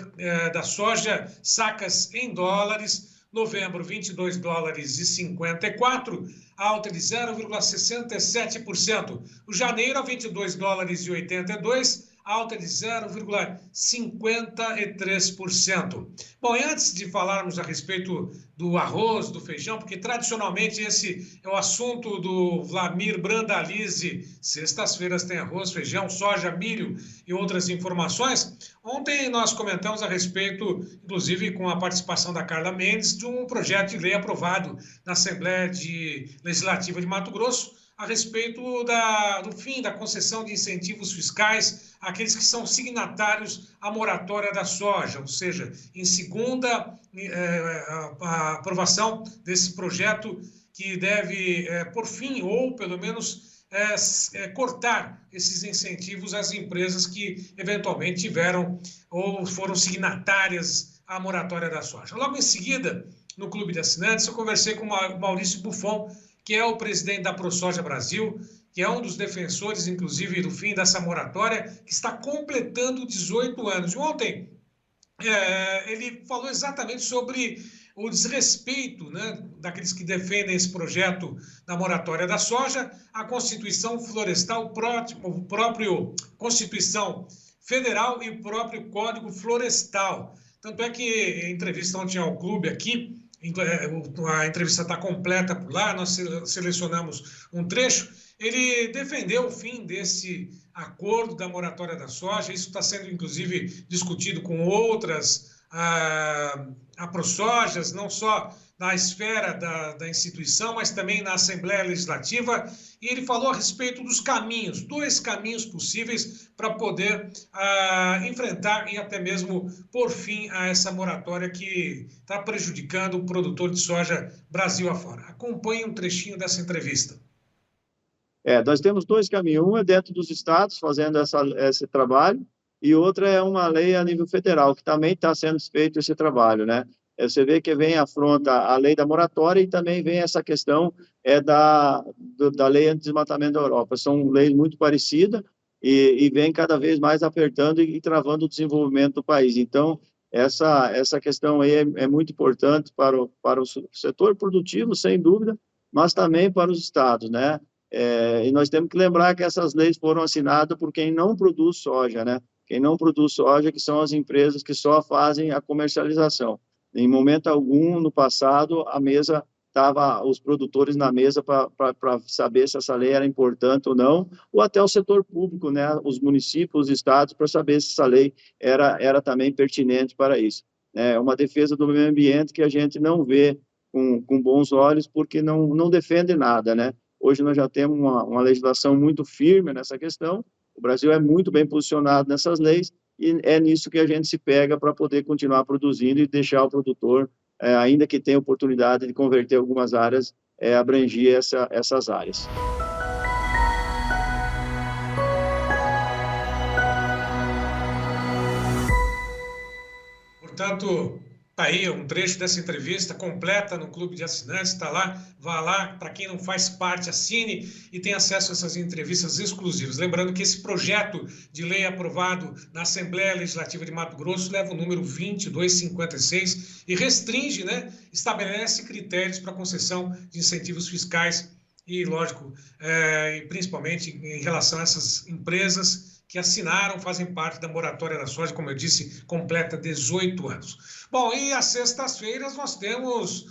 da soja, sacas em dólares. Novembro, $22,54, alta de 0,67%. O janeiro, a $22,82, alta de 0,53%. Bom, e antes de falarmos a respeito do arroz, do feijão, porque tradicionalmente esse é o assunto do Vlamir Brandalize, sextas-feiras tem arroz, feijão, soja, milho e outras informações. Ontem nós comentamos a respeito, inclusive com a participação da Carla Mendes, de um projeto de lei aprovado na Assembleia Legislativa de Mato Grosso, a respeito do fim da concessão de incentivos fiscais àqueles que são signatários à moratória da soja, ou seja, em segunda, a aprovação desse projeto que deve, por fim, ou pelo menos cortar esses incentivos às empresas que eventualmente tiveram ou foram signatárias à moratória da soja. Logo em seguida, no Clube de Assinantes, eu conversei com o Maurício Buffon, que é o presidente da ProSoja Brasil, que é um dos defensores, inclusive, do fim dessa moratória, que está completando 18 anos. E ontem, ele falou exatamente sobre o desrespeito, né, daqueles que defendem esse projeto da moratória da soja, a Constituição Florestal, o próprio Constituição Federal e o próprio Código Florestal. Tanto é que, em entrevista ontem ao clube aqui, a entrevista está completa por lá, nós selecionamos um trecho. Ele defendeu o fim desse acordo da moratória da soja. Isso está sendo, inclusive, discutido com outras ProSojas, não só na esfera da instituição, mas também na Assembleia Legislativa. E ele falou a respeito dos caminhos, 2 caminhos possíveis para poder enfrentar e até mesmo pôr fim a essa moratória que está prejudicando o produtor de soja Brasil afora. Acompanhe um trechinho dessa entrevista. Nós temos 2 caminhos, um é dentro dos estados, fazendo esse trabalho, e outra é uma lei a nível federal, que também está sendo feito esse trabalho, né? Você vê que vem afronta a lei da moratória e também vem essa questão da lei anti-desmatamento da Europa. São leis muito parecidas e vem cada vez mais apertando e travando o desenvolvimento do país. Então, essa questão aí é muito importante para o setor produtivo, sem dúvida, mas também para os estados, né? E nós temos que lembrar que essas leis foram assinadas por quem não produz soja, né? Quem não produz soja, que são as empresas que só fazem a comercialização. Em momento algum, no passado, a mesa estavam os produtores na mesa para saber se essa lei era importante ou não, ou até o setor público, né, os municípios, os estados, para saber se essa lei era também pertinente para isso. É uma defesa do meio ambiente que a gente não vê com bons olhos, porque não defende nada, né? Hoje nós já temos uma legislação muito firme nessa questão, o Brasil é muito bem posicionado nessas leis, e é nisso que a gente se pega para poder continuar produzindo e deixar o produtor, ainda que tenha oportunidade de converter algumas áreas, abranger essas áreas. Portanto, tá aí um trecho dessa entrevista completa no Clube de Assinantes, está lá, vá lá, para quem não faz parte, assine e tem acesso a essas entrevistas exclusivas. Lembrando que esse projeto de lei aprovado na Assembleia Legislativa de Mato Grosso leva o número 2256 e restringe, né, estabelece critérios para concessão de incentivos fiscais e, lógico, e principalmente em relação a essas empresas que assinaram, fazem parte da moratória da soja, como eu disse, completa 18 anos. Bom, e às sextas-feiras nós temos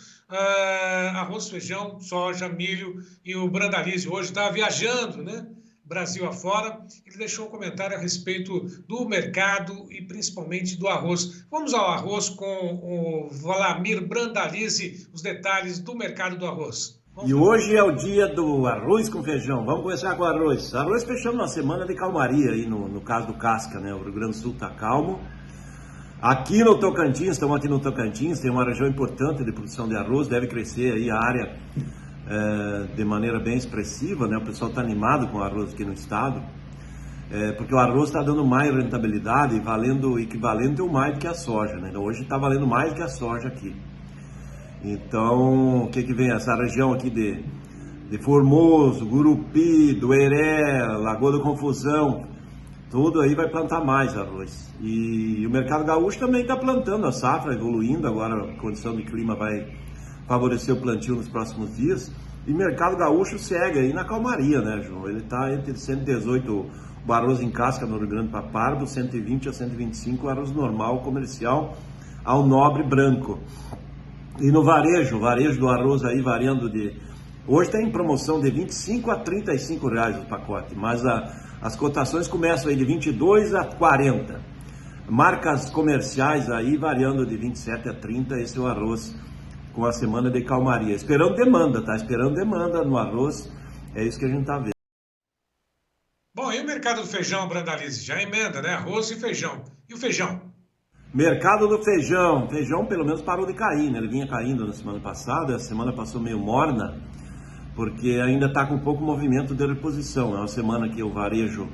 arroz, feijão, soja, milho e o Brandalize hoje está viajando, né? Brasil afora. Ele deixou um comentário a respeito do mercado e principalmente do arroz. Vamos ao arroz com o Valamir Brandalize, os detalhes do mercado do arroz. E hoje é o dia do arroz com feijão. Vamos começar com o arroz. Arroz fechamos uma semana de calmaria aí no caso do Casca, né? O Rio Grande do Sul está calmo. Aqui no Tocantins, estamos aqui no Tocantins, tem uma região importante de produção de arroz, deve crescer aí a área de maneira bem expressiva, né? O pessoal está animado com o arroz aqui no estado, porque o arroz está dando mais rentabilidade, valendo equivalente ou mais do que a soja, né? Então, hoje está valendo mais do que a soja aqui. Então, o que vem? Essa região aqui de Formoso, Gurupi, Doeré, Lagoa da Confusão, tudo aí vai plantar mais arroz. E o mercado gaúcho também está plantando a safra, evoluindo, agora a condição de clima vai favorecer o plantio nos próximos dias. E o mercado gaúcho segue aí na calmaria, né, João? Ele está entre 118 o arroz em casca no Rio Grande para Pardo, 120 a 125 o arroz normal, comercial, ao nobre branco. E no varejo, o varejo do arroz aí variando hoje tem promoção de 25 a 35 reais o pacote, mas as cotações começam aí de 22 a 40. Marcas comerciais aí variando de 27 a 30, esse é o arroz com a semana de calmaria. Esperando demanda, tá? Esperando demanda no arroz, é isso que a gente tá vendo. Bom, e o mercado do feijão, Brandalize? Já emenda, né? Arroz e feijão. E o feijão? Mercado do feijão pelo menos parou de cair, né? Ele vinha caindo na semana passada, a semana passou meio morna, porque ainda está com pouco movimento de reposição. É uma semana que o varejo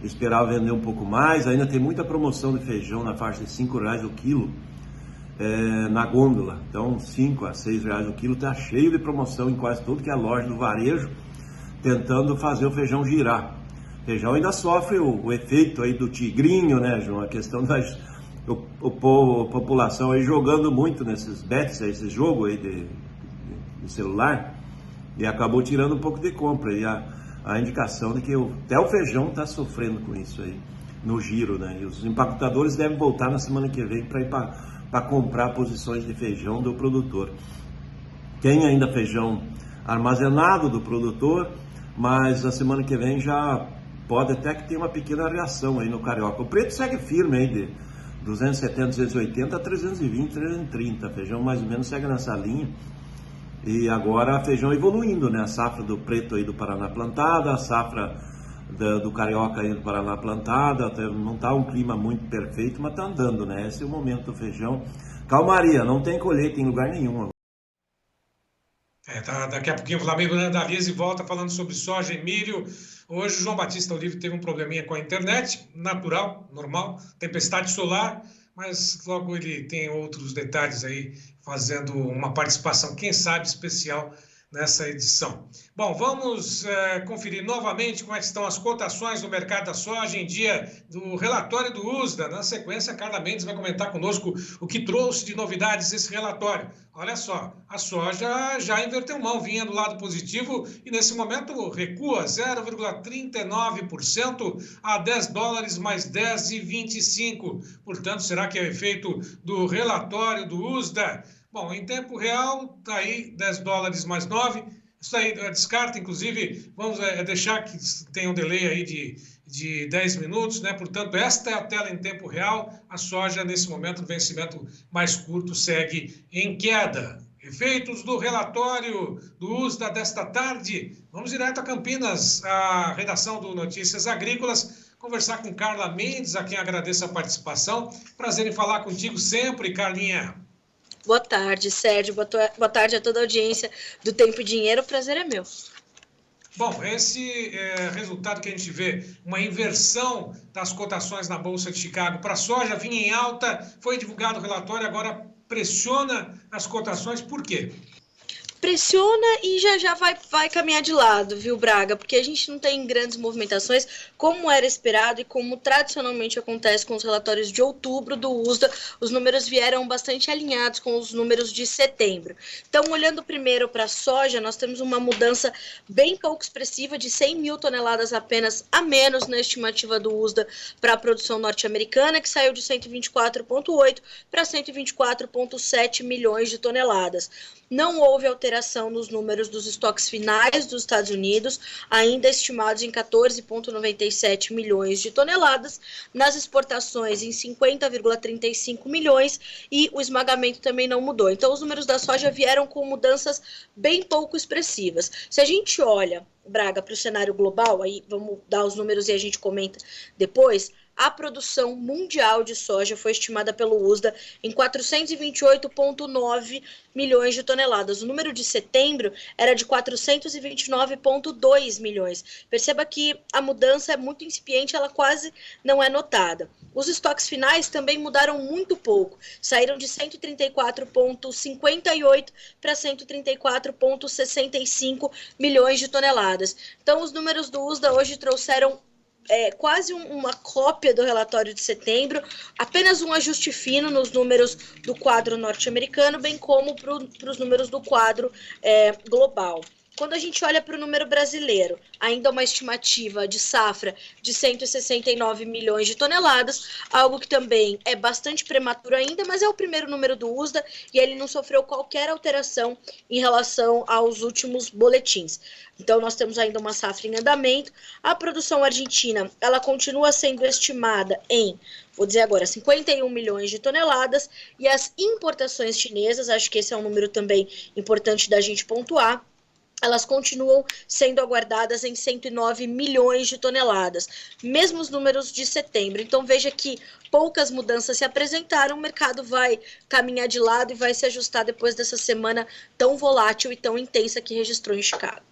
esperava vender um pouco mais, ainda tem muita promoção de feijão na faixa de R$5 o quilo na gôndola. Então, 5 a 6 reais o quilo, está cheio de promoção em quase tudo que é a loja do varejo, tentando fazer o feijão girar. O feijão ainda sofre o efeito aí do tigrinho, né, João? A questão das... a população aí jogando muito nesses bets, esse jogo aí de celular, e acabou tirando um pouco de compra. E a indicação de que até o feijão está sofrendo com isso aí, no giro, né? E os empacotadores devem voltar na semana que vem para ir para comprar posições de feijão do produtor. Tem ainda feijão armazenado do produtor, mas a semana que vem já pode até que tenha uma pequena reação aí no carioca. O preto segue firme aí de 270, 280 a 320, 330. Feijão mais ou menos segue nessa linha. E agora feijão evoluindo, né? A safra do preto aí do Paraná plantada, a safra do carioca aí do Paraná plantada. Não está um clima muito perfeito, mas está andando, né? Esse é o momento do feijão. Calmaria, não tem colheita em lugar nenhum. Daqui a pouquinho o Flamengo Brandalize volta falando sobre soja e milho. Hoje o João Batista Olive teve um probleminha com a internet, natural, normal, tempestade solar, mas logo ele tem outros detalhes aí, fazendo uma participação, quem sabe, especial nessa edição. Bom, vamos conferir novamente como é que estão as cotações do mercado da soja em dia do relatório do USDA. Na sequência, Carla Mendes vai comentar conosco o que trouxe de novidades esse relatório. Olha só, a soja já inverteu mão, vinha do lado positivo e nesse momento recua 0,39% a $10 mais 10,25. Portanto, será que é o efeito do relatório do USDA? Bom, em tempo real, está aí $10 mais 9. Isso aí descarta, inclusive, vamos deixar que tenha um delay aí de 10 minutos, né? Portanto, esta é a tela em tempo real. A soja, nesse momento, no vencimento mais curto, segue em queda. Efeitos do relatório do USDA desta tarde. Vamos direto a Campinas, a redação do Notícias Agrícolas, conversar com Carla Mendes, a quem agradeço a participação. Prazer em falar contigo sempre, Carlinha. Boa tarde, Sérgio. Boa tarde a toda a audiência do Tempo e Dinheiro. O prazer é meu. Bom, esse resultado que a gente vê, uma inversão das cotações na Bolsa de Chicago para a soja, vinha em alta, foi divulgado o relatório, agora pressiona as cotações, por quê? Pressiona e já vai caminhar de lado, viu, Braga? Porque a gente não tem grandes movimentações, como era esperado e como tradicionalmente acontece com os relatórios de outubro do USDA, os números vieram bastante alinhados com os números de setembro. Então, olhando primeiro para a soja, nós temos uma mudança bem pouco expressiva de 100 mil toneladas apenas a menos na estimativa do USDA para a produção norte-americana, que saiu de 124,8 para 124,7 milhões de toneladas. Não houve alteração nos números dos estoques finais dos Estados Unidos, ainda estimados em 14,97 milhões de toneladas, nas exportações em 50,35 milhões e o esmagamento também não mudou. Então, os números da soja vieram com mudanças bem pouco expressivas. Se a gente olha, Braga, para o cenário global, aí vamos dar os números e a gente comenta depois. A produção mundial de soja foi estimada pelo USDA em 428,9 milhões de toneladas. O número de setembro era de 429,2 milhões. Perceba que a mudança é muito incipiente, ela quase não é notada. Os estoques finais também mudaram muito pouco. Saíram de 134,58 para 134,65 milhões de toneladas. Então, os números do USDA hoje trouxeram quase uma cópia do relatório de setembro, apenas um ajuste fino nos números do quadro norte-americano, bem como para os números do quadro global. Quando a gente olha para o número brasileiro, ainda uma estimativa de safra de 169 milhões de toneladas, algo que também é bastante prematuro ainda, mas é o primeiro número do USDA e ele não sofreu qualquer alteração em relação aos últimos boletins. Então, nós temos ainda uma safra em andamento. A produção argentina, ela continua sendo estimada em, vou dizer agora, 51 milhões de toneladas, e as importações chinesas, acho que esse é um número também importante da gente pontuar, elas continuam sendo aguardadas em 109 milhões de toneladas, mesmos números de setembro. Então, veja que poucas mudanças se apresentaram, o mercado vai caminhar de lado e vai se ajustar depois dessa semana tão volátil e tão intensa que registrou em Chicago.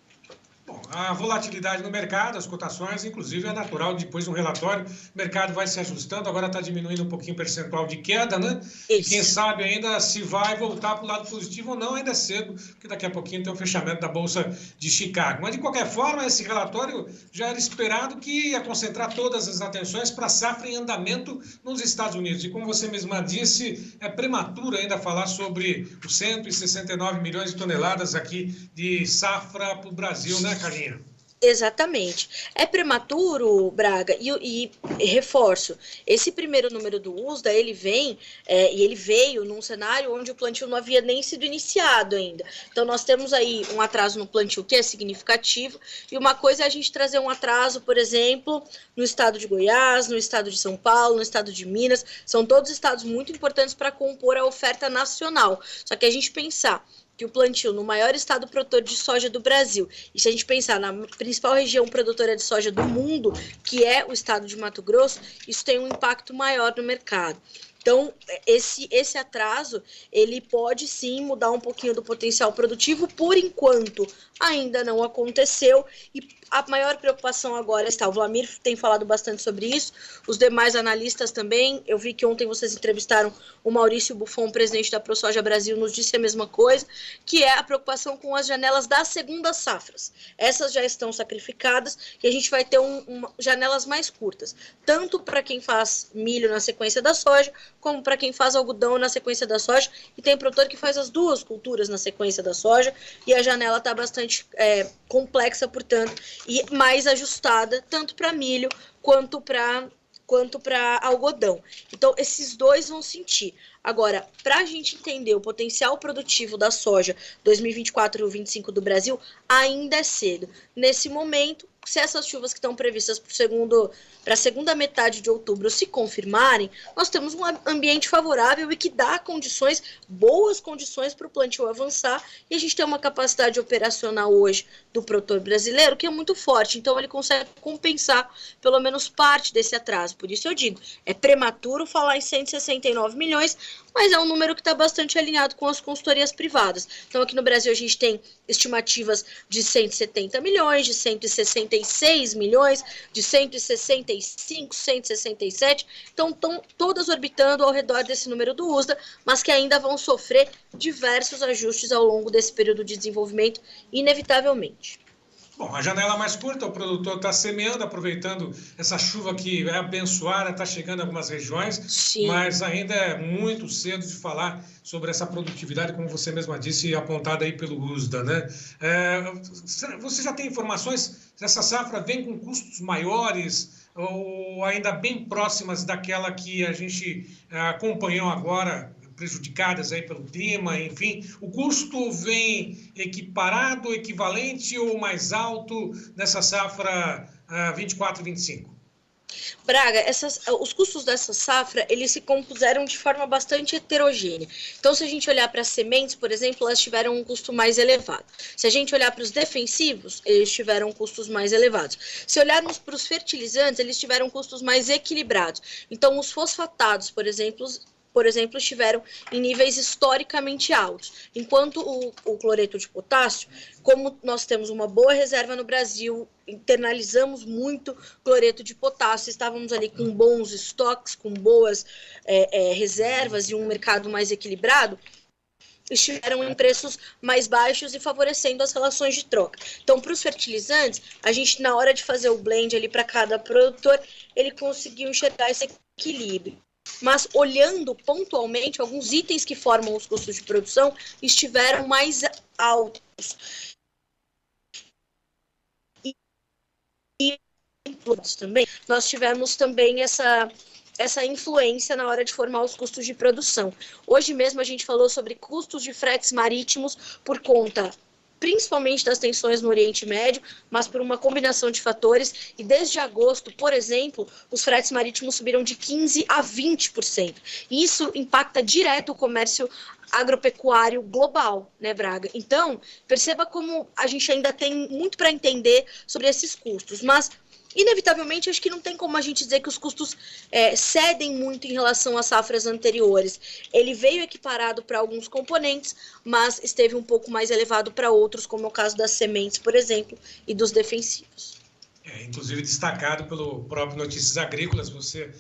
Bom, a volatilidade no mercado, as cotações, inclusive é natural, depois de um relatório, o mercado vai se ajustando, agora está diminuindo um pouquinho o percentual de queda, né? E quem sabe ainda se vai voltar para o lado positivo ou não, ainda é cedo, porque daqui a pouquinho tem o fechamento da Bolsa de Chicago. Mas, de qualquer forma, esse relatório já era esperado que ia concentrar todas as atenções para a safra em andamento nos Estados Unidos. E como você mesma disse, é prematuro ainda falar sobre os 169 milhões de toneladas aqui de safra para o Brasil, né, Carlinha? Exatamente. É prematuro, Braga, e reforço, esse primeiro número do USDA, ele vem, e ele veio num cenário onde o plantio não havia nem sido iniciado ainda. Então, nós temos aí um atraso no plantio que é significativo, e uma coisa é a gente trazer um atraso, por exemplo, no estado de Goiás, no estado de São Paulo, no estado de Minas, são todos estados muito importantes para compor a oferta nacional. Só que a gente pensar que o plantio no maior estado produtor de soja do Brasil, e se a gente pensar na principal região produtora de soja do mundo, que é o estado de Mato Grosso, isso tem um impacto maior no mercado. Então, esse atraso, ele pode sim mudar um pouquinho do potencial produtivo, por enquanto ainda não aconteceu, e a maior preocupação agora está, o Vlamir tem falado bastante sobre isso, os demais analistas também, eu vi que ontem vocês entrevistaram o Maurício Buffon, presidente da ProSoja Brasil, nos disse a mesma coisa, que é a preocupação com as janelas das segundas safras. Essas já estão sacrificadas e a gente vai ter janelas mais curtas, tanto para quem faz milho na sequência da soja, como para quem faz algodão na sequência da soja, e tem produtor que faz as duas culturas na sequência da soja, e a janela está bastante complexa, portanto, e mais ajustada, tanto para milho quanto para algodão. Então, esses dois vão sentir. Agora, para a gente entender o potencial produtivo da soja 2024-2025 do Brasil, ainda é cedo. Nesse momento, se essas chuvas que estão previstas para a segunda metade de outubro se confirmarem, nós temos um ambiente favorável e que dá boas condições para o plantio avançar, e a gente tem uma capacidade operacional hoje do produtor brasileiro que é muito forte, então ele consegue compensar pelo menos parte desse atraso. Por isso eu digo, é prematuro falar em 169 milhões, mas é um número que está bastante alinhado com as consultorias privadas. Então aqui no Brasil a gente tem estimativas de 170 milhões, de 166 milhões, de 165, 167, então estão todas orbitando ao redor desse número do USDA, mas que ainda vão sofrer diversos ajustes ao longo desse período de desenvolvimento, inevitavelmente. Bom, a janela mais curta, o produtor está semeando, aproveitando essa chuva que é abençoada, está chegando em algumas regiões, Sim. Mas ainda é muito cedo de falar sobre essa produtividade, como você mesma disse, apontada aí pelo USDA, né? Você já tem informações se essa safra vem com custos maiores ou ainda bem próximas daquela que a gente acompanhou agora, prejudicadas aí pelo clima, enfim, o custo vem equiparado, equivalente ou mais alto nessa safra 24 e 25? Braga, os custos dessa safra, eles se compuseram de forma bastante heterogênea. Então, se a gente olhar para as sementes, por exemplo, elas tiveram um custo mais elevado. Se a gente olhar para os defensivos, eles tiveram custos mais elevados. Se olharmos para os fertilizantes, eles tiveram custos mais equilibrados. Então, os fosfatados, por exemplo, estiveram em níveis historicamente altos, enquanto o cloreto de potássio, como nós temos uma boa reserva no Brasil, internalizamos muito cloreto de potássio, estávamos ali com bons estoques, com boas reservas e um mercado mais equilibrado, estiveram em preços mais baixos e favorecendo as relações de troca. Então, para os fertilizantes, a gente, na hora de fazer o blend ali para cada produtor, ele conseguiu enxergar esse equilíbrio. Mas, olhando pontualmente, alguns itens que formam os custos de produção estiveram mais altos. E também, nós tivemos também essa influência na hora de formar os custos de produção. Hoje mesmo a gente falou sobre custos de fretes marítimos por conta principalmente das tensões no Oriente Médio, mas por uma combinação de fatores, e desde agosto, por exemplo, os fretes marítimos subiram de 15% a 20%. E isso impacta direto o comércio agropecuário global, né, Braga? Então, perceba como a gente ainda tem muito para entender sobre esses custos, mas inevitavelmente, acho que não tem como a gente dizer que os custos cedem muito em relação às safras anteriores. Ele veio equiparado para alguns componentes, mas esteve um pouco mais elevado para outros, como é o caso das sementes, por exemplo, e dos defensivos. Inclusive destacado pelo próprio Notícias Agrícolas, você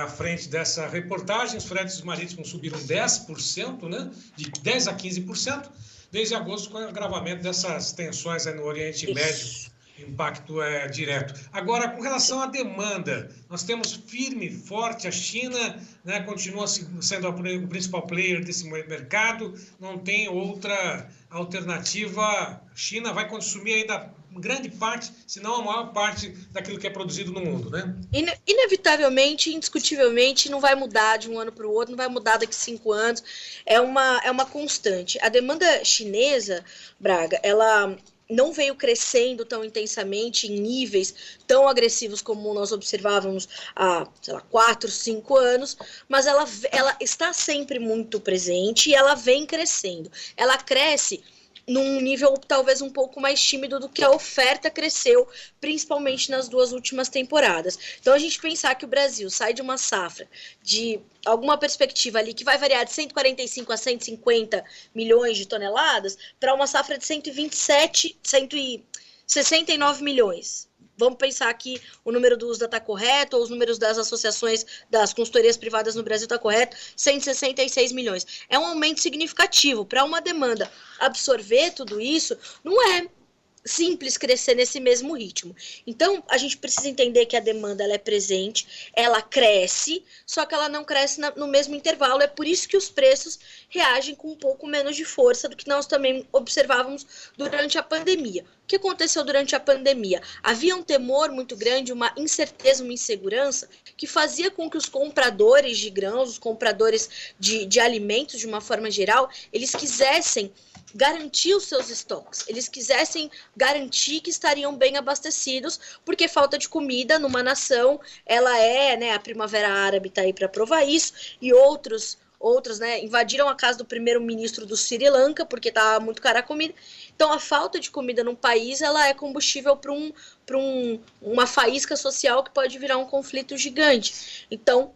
à frente dessa reportagem, os fretes marítimos subiram 10%, né? De 10% a 15%, desde agosto, com o agravamento dessas tensões no Oriente Médio. Impacto direto. Agora, com relação à demanda, nós temos firme e forte a China, né, continua sendo o principal player desse mercado, não tem outra alternativa. A China vai consumir ainda grande parte, se não a maior parte daquilo que é produzido no mundo, né? Inevitavelmente, indiscutivelmente, não vai mudar de um ano para o outro, não vai mudar daqui a 5 anos, é uma constante. A demanda chinesa, Braga, ela não veio crescendo tão intensamente em níveis tão agressivos como nós observávamos há, 4, 5 anos, mas ela está sempre muito presente e ela vem crescendo. Ela cresce num nível talvez um pouco mais tímido do que a oferta cresceu, principalmente nas 2 últimas temporadas. Então, a gente pensar que o Brasil sai de uma safra de alguma perspectiva ali que vai variar de 145 a 150 milhões de toneladas para uma safra de 169 milhões. Vamos pensar que o número do USDA está correto, ou os números das associações, das consultorias privadas no Brasil está correto, 166 milhões. É um aumento significativo. Para uma demanda absorver tudo isso, não é simples crescer nesse mesmo ritmo. Então, a gente precisa entender que a demanda ela é presente, ela cresce, só que ela não cresce no mesmo intervalo. É por isso que os preços reagem com um pouco menos de força do que nós também observávamos durante a pandemia. O que aconteceu durante a pandemia? Havia um temor muito grande, uma incerteza, uma insegurança, que fazia com que os compradores de grãos, os compradores de alimentos, de uma forma geral, eles quisessem garantir os seus estoques, eles quisessem garantir que estariam bem abastecidos, porque falta de comida numa nação, ela é, né, a Primavera Árabe está aí para provar isso, e outros, né, invadiram a casa do primeiro-ministro do Sri Lanka, porque estava muito cara a comida. Então, a falta de comida num país, ela é combustível para uma faísca social que pode virar um conflito gigante. Então,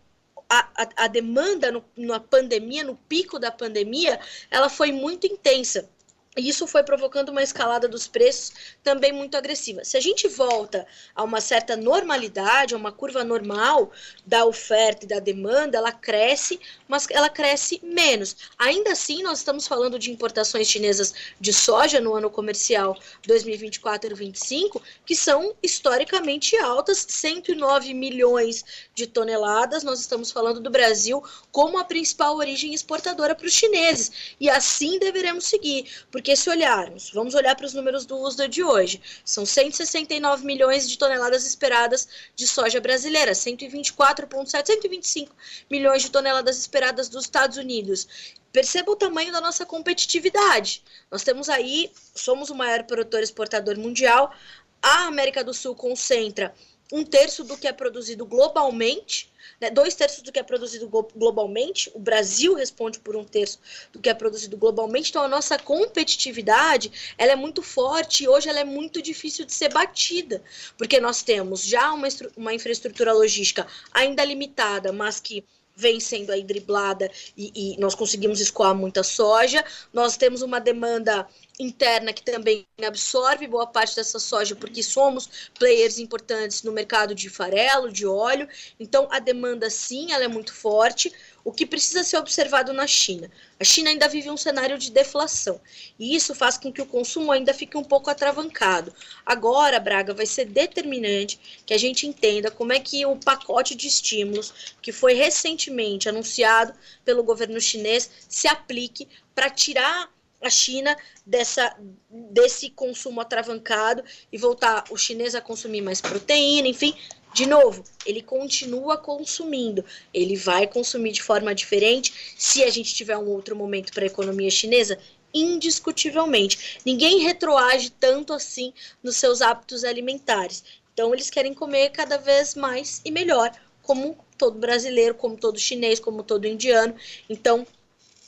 a demanda na pandemia, no pico da pandemia, ela foi muito intensa. E isso foi provocando uma escalada dos preços também muito agressiva. Se a gente volta a uma certa normalidade, a uma curva normal da oferta e da demanda, ela cresce, mas ela cresce menos. Ainda assim, nós estamos falando de importações chinesas de soja no ano comercial 2024-25, que são historicamente altas, 109 milhões de toneladas. Nós estamos falando do Brasil como a principal origem exportadora para os chineses. E assim deveremos seguir, porque se olharmos, vamos olhar para os números do USDA de hoje, são 169 milhões de toneladas esperadas de soja brasileira, 124,7, 125 milhões de toneladas esperadas dos Estados Unidos. Perceba o tamanho da nossa competitividade. Nós temos aí, somos o maior produtor exportador mundial, a América do Sul concentra 1/3 do que é produzido globalmente, né, 2/3 do que é produzido globalmente, o Brasil responde por 1/3 do que é produzido globalmente, então a nossa competitividade, ela é muito forte e hoje ela é muito difícil de ser batida, porque nós temos já uma infraestrutura logística ainda limitada, mas que vem sendo aí driblada e nós conseguimos escoar muita soja, nós temos uma demanda interna que também absorve boa parte dessa soja, porque somos players importantes no mercado de farelo, de óleo, então a demanda sim, ela é muito forte. O que precisa ser observado na China? A China ainda vive um cenário de deflação, e isso faz com que o consumo ainda fique um pouco atravancado. Agora, Braga, vai ser determinante que a gente entenda como é que o pacote de estímulos que foi recentemente anunciado pelo governo chinês se aplique para tirar a China desse consumo atravancado e voltar o chinês a consumir mais proteína, enfim. De novo, ele continua consumindo, ele vai consumir de forma diferente se a gente tiver um outro momento para a economia chinesa, indiscutivelmente. Ninguém retroage tanto assim nos seus hábitos alimentares. Então, eles querem comer cada vez mais e melhor, como todo brasileiro, como todo chinês, como todo indiano. Então,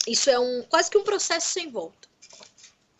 isso é quase que um processo sem volta.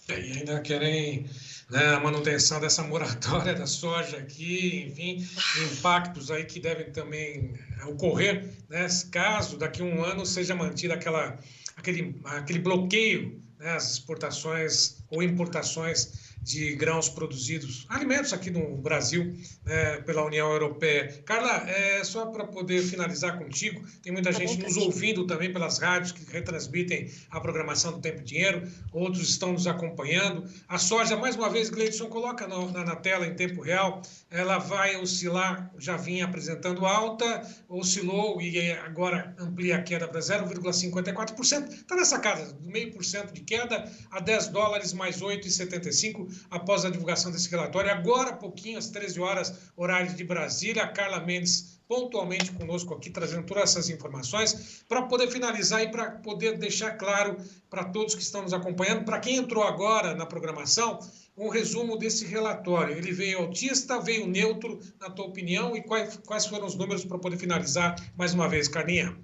E ainda querem, né, a manutenção dessa moratória da soja aqui, enfim, impactos aí que devem também ocorrer, né, caso daqui a um ano seja mantido aquele bloqueio, né, as exportações ou importações de grãos produzidos, alimentos aqui no Brasil, né, pela União Europeia. Carla, só para poder finalizar contigo, tem muita gente nos ouvindo também pelas rádios que retransmitem a programação do Tempo e Dinheiro, outros estão nos acompanhando. A soja, mais uma vez, Gleidson, coloca na tela em tempo real, ela vai oscilar, já vinha apresentando alta, oscilou e agora amplia a queda para 0,54%, está nessa casa, 0,5% de queda a $10 mais 8,75 após a divulgação desse relatório. Agora, há pouquinho, às 13 horas, horário de Brasília, a Carla Mendes pontualmente conosco aqui, trazendo todas essas informações, para poder finalizar e para poder deixar claro para todos que estão nos acompanhando, para quem entrou agora na programação, um resumo desse relatório. Ele veio altista, veio neutro, na tua opinião, e quais foram os números para poder finalizar mais uma vez, Carlinha?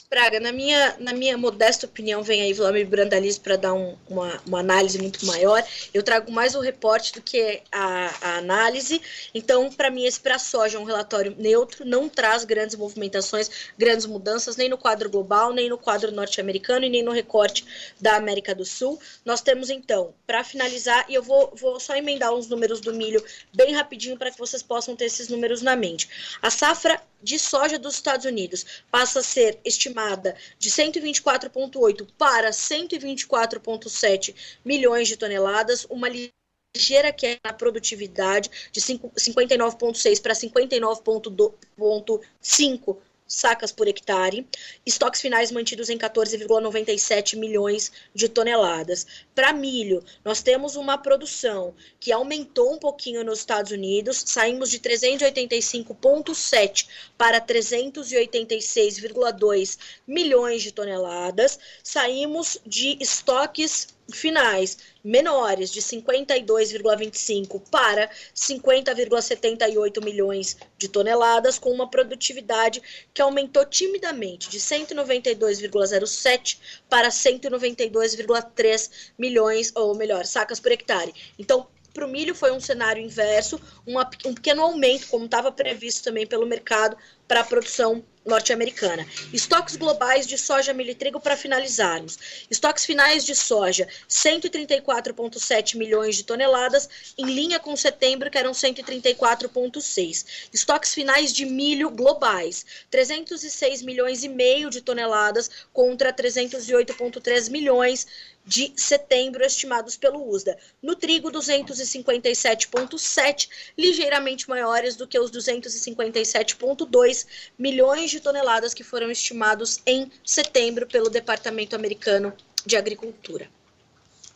Braga, na minha modesta opinião, vem aí Vladimir Brandalize para dar uma análise muito maior. Eu trago mais o reporte do que a análise. Então, para mim, esse para a soja é um relatório neutro, não traz grandes movimentações, grandes mudanças, nem no quadro global, nem no quadro norte-americano e nem no recorte da América do Sul. Nós temos, então, para finalizar, e eu vou só emendar uns números do milho bem rapidinho para que vocês possam ter esses números na mente. A safra de soja dos Estados Unidos passa a ser estimada de 124,8 para 124,7 milhões de toneladas, uma ligeira queda na produtividade de 59,6 para 59,5 sacas por hectare, estoques finais mantidos em 14,97 milhões de toneladas. Para milho, nós temos uma produção que aumentou um pouquinho nos Estados Unidos, saímos de 385,7 para 386,2 milhões de toneladas, saímos de estoques finais menores de 52,25 para 50,78 milhões de toneladas, com uma produtividade que aumentou timidamente de 192,07 para 192,3 milhões, ou melhor, sacas por hectare. Então, para o milho foi um cenário inverso, um pequeno aumento, como estava previsto também pelo mercado, para a produção norte-americana. Estoques globais de soja, milho e trigo para finalizarmos. Estoques finais de soja, 134,7 milhões de toneladas, em linha com setembro, que eram 134,6. Estoques finais de milho globais, 306 milhões e meio de toneladas contra 308,3 milhões de setembro estimados pelo USDA. No trigo, 257,7, ligeiramente maiores do que os 257,2 milhões de toneladas que foram estimados em setembro pelo Departamento Americano de Agricultura.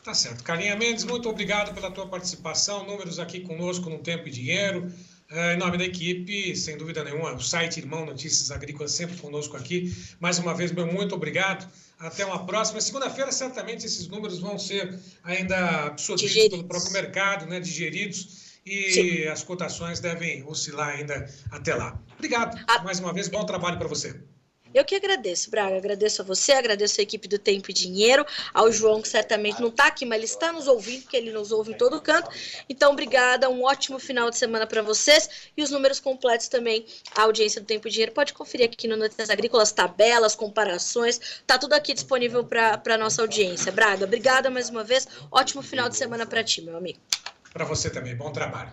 Tá certo. Carlinha Mendes, muito obrigado pela tua participação. Números aqui conosco no Tempo e Dinheiro. Em nome da equipe, sem dúvida nenhuma, o site Irmão Notícias Agrícolas sempre conosco aqui. Mais uma vez, meu muito obrigado. Até uma próxima. Segunda-feira, certamente, esses números vão ser ainda absorvidos pelo próprio mercado, né, digeridos, e sim, as cotações devem oscilar ainda até lá. Obrigado. Mais uma vez, bom trabalho para você. Eu que agradeço, Braga, agradeço a você, agradeço a equipe do Tempo e Dinheiro, ao João, que certamente não está aqui, mas ele está nos ouvindo, porque ele nos ouve em todo canto. Então, obrigada, um ótimo final de semana para vocês, e os números completos também, a audiência do Tempo e Dinheiro pode conferir aqui no Notícias Agrícolas, tabelas, comparações, tá tudo aqui disponível para a nossa audiência. Braga, obrigada mais uma vez, ótimo final de semana para ti, meu amigo. Para você também, bom trabalho.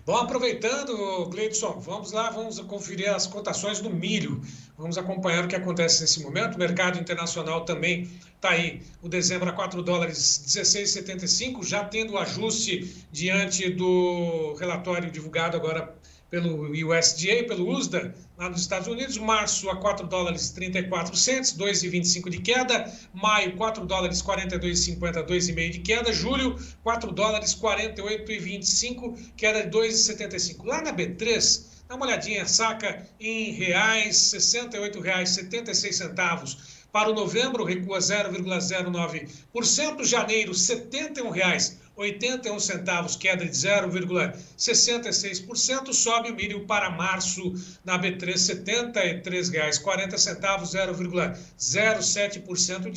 Bom, aproveitando, Gleidson, vamos lá, vamos conferir as cotações do milho. Vamos acompanhar o que acontece nesse momento. O mercado internacional também está aí. O dezembro a $4 16,75, já tendo o ajuste diante do relatório divulgado agora pelo USDA, pelo USDA, lá nos Estados Unidos. Março a $4 34 cents, 2,25 de queda. Maio, $4 42,50, 2,5 de queda. Julho, $4 48,25, queda de 2,75. Lá na B3, dá uma olhadinha, saca em reais, R$ 68,76. Para o novembro, recua 0,09%. Janeiro, R$ 71,81, queda de 0,66%. Sobe o milho para março na B3, R$ 73,40, 0,07%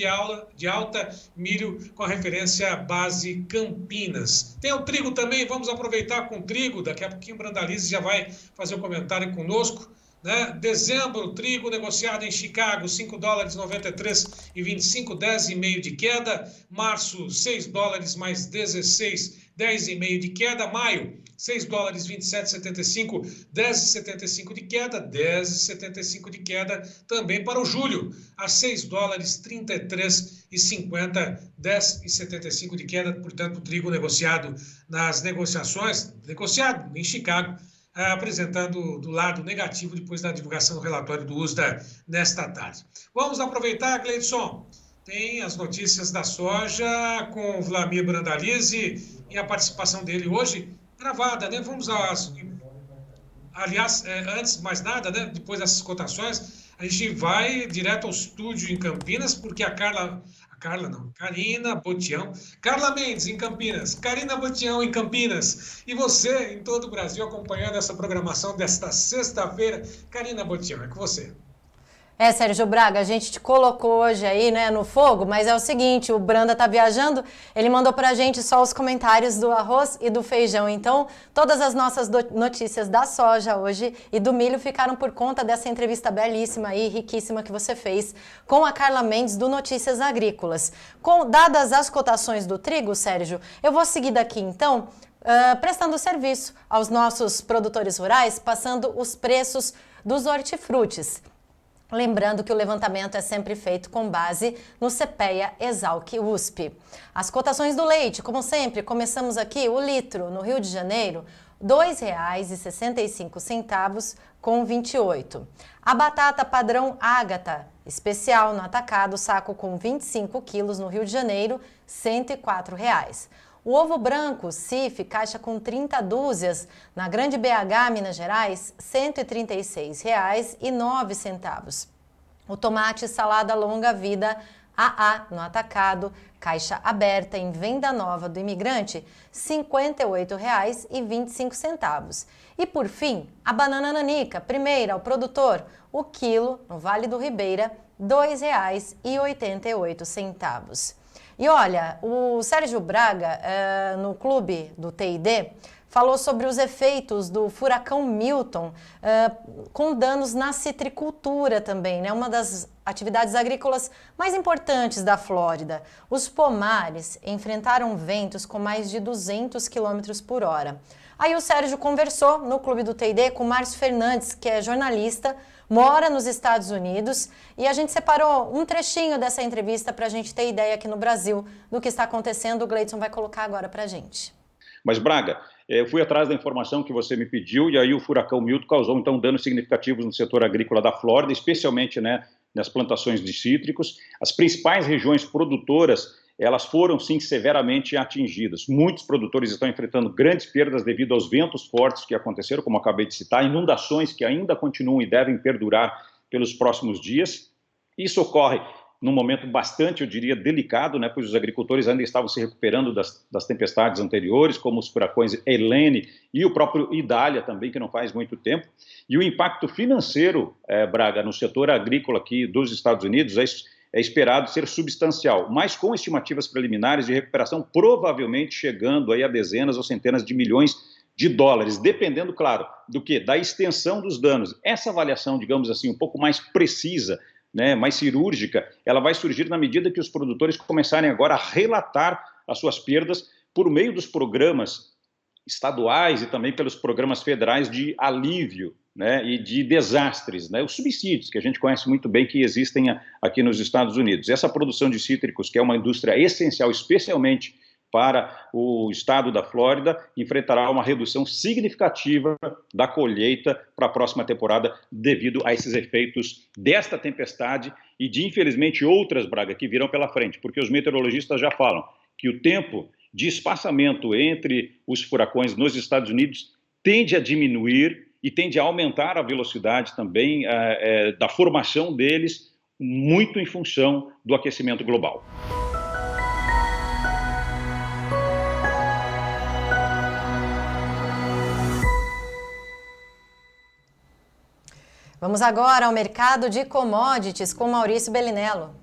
de alta. Milho com a referência base Campinas. Tem o trigo também, vamos aproveitar com o trigo. Daqui a pouquinho o Brandalize já vai fazer um comentário conosco. Né? Dezembro, trigo negociado em Chicago, $5,93,25, 10,5 de queda. Março, $6 mais 16, 10,5 de queda. Maio, $6 27,75, 10,75 de queda, 10,75 de queda também para o julho, a $6 33,50, 10,75 de queda. Portanto, o trigo negociado nas negociações, negociado em Chicago, apresentando do lado negativo depois da divulgação do relatório do USDA nesta tarde. Vamos aproveitar, Gleidson, tem as notícias da soja com o Vlamir Brandalize e a participação dele hoje gravada, né? Vamos às... Aliás, antes de mais nada, né? Depois dessas cotações, a gente vai direto ao estúdio em Campinas, porque Karina Botião. Carla Mendes, em Campinas. Karina Botião, em Campinas. E você, em todo o Brasil, acompanhando essa programação desta sexta-feira. Karina Botião, é com você. Sérgio Braga, a gente te colocou hoje aí, né, no fogo, mas é o seguinte, o Branda tá viajando, ele mandou pra gente só os comentários do arroz e do feijão. Então, todas as nossas notícias da soja hoje e do milho ficaram por conta dessa entrevista belíssima e riquíssima que você fez com a Carla Mendes do Notícias Agrícolas. Dadas as cotações do trigo, Sérgio, eu vou seguir daqui então, prestando serviço aos nossos produtores rurais, passando os preços dos hortifrutis. Lembrando que o levantamento é sempre feito com base no CPEA Exalc USP. As cotações do leite, como sempre, começamos aqui, o litro no Rio de Janeiro, R$ 2,65 5,28. A batata padrão Ágata, especial no atacado, saco com 25 quilos no Rio de Janeiro, R$ 104,00. O ovo branco CIF, caixa com 30 dúzias, na Grande BH, Minas Gerais, R$ 136,09. O tomate salada longa vida AA no atacado, caixa aberta em venda nova do imigrante, R$ 58,25. E por fim, a banana nanica, primeira ao produtor, o quilo, no Vale do Ribeira, R$ 2,88. E olha, o Sérgio Braga, no clube do TID, falou sobre os efeitos do furacão Milton, com danos na citricultura também, né? Uma das atividades agrícolas mais importantes da Flórida. Os pomares enfrentaram ventos com mais de 200 km por hora. Aí o Sérgio conversou no clube do TID com o Márcio Fernandes, que é jornalista, mora nos Estados Unidos, e a gente separou um trechinho dessa entrevista para a gente ter ideia aqui no Brasil do que está acontecendo. O Gleidson vai colocar agora para a gente. Mas, Braga, eu fui atrás da informação que você me pediu, e aí o furacão Milton causou, então, danos significativos no setor agrícola da Flórida, especialmente, né, nas plantações de cítricos. As principais regiões produtoras, elas foram, sim, severamente atingidas. Muitos produtores estão enfrentando grandes perdas devido aos ventos fortes que aconteceram, como acabei de citar, inundações que ainda continuam e devem perdurar pelos próximos dias. Isso ocorre num momento bastante, eu diria, delicado, né, pois os agricultores ainda estavam se recuperando das tempestades anteriores, como os furacões Helene e o próprio Idália também, que não faz muito tempo. E o impacto financeiro, Braga, no setor agrícola aqui dos Estados Unidos é esperado ser substancial, mas com estimativas preliminares de recuperação provavelmente chegando aí a dezenas ou centenas de milhões de dólares, dependendo, claro, do quê? Da extensão dos danos. Essa avaliação, digamos assim, um pouco mais precisa, né, mais cirúrgica, ela vai surgir na medida que os produtores começarem agora a relatar as suas perdas por meio dos programas estaduais e também pelos programas federais de alívio, né, e de desastres, né, os subsídios que a gente conhece muito bem que existem aqui nos Estados Unidos. Essa produção de cítricos, que é uma indústria essencial, especialmente para o estado da Flórida, enfrentará uma redução significativa da colheita para a próxima temporada devido a esses efeitos desta tempestade e de, infelizmente, outras, Braga, que virão pela frente, porque os meteorologistas já falam que o tempo de espaçamento entre os furacões nos Estados Unidos tende a diminuir e tende a aumentar a velocidade também da formação deles, muito em função do aquecimento global. Vamos agora ao mercado de commodities com Maurício Bellinello.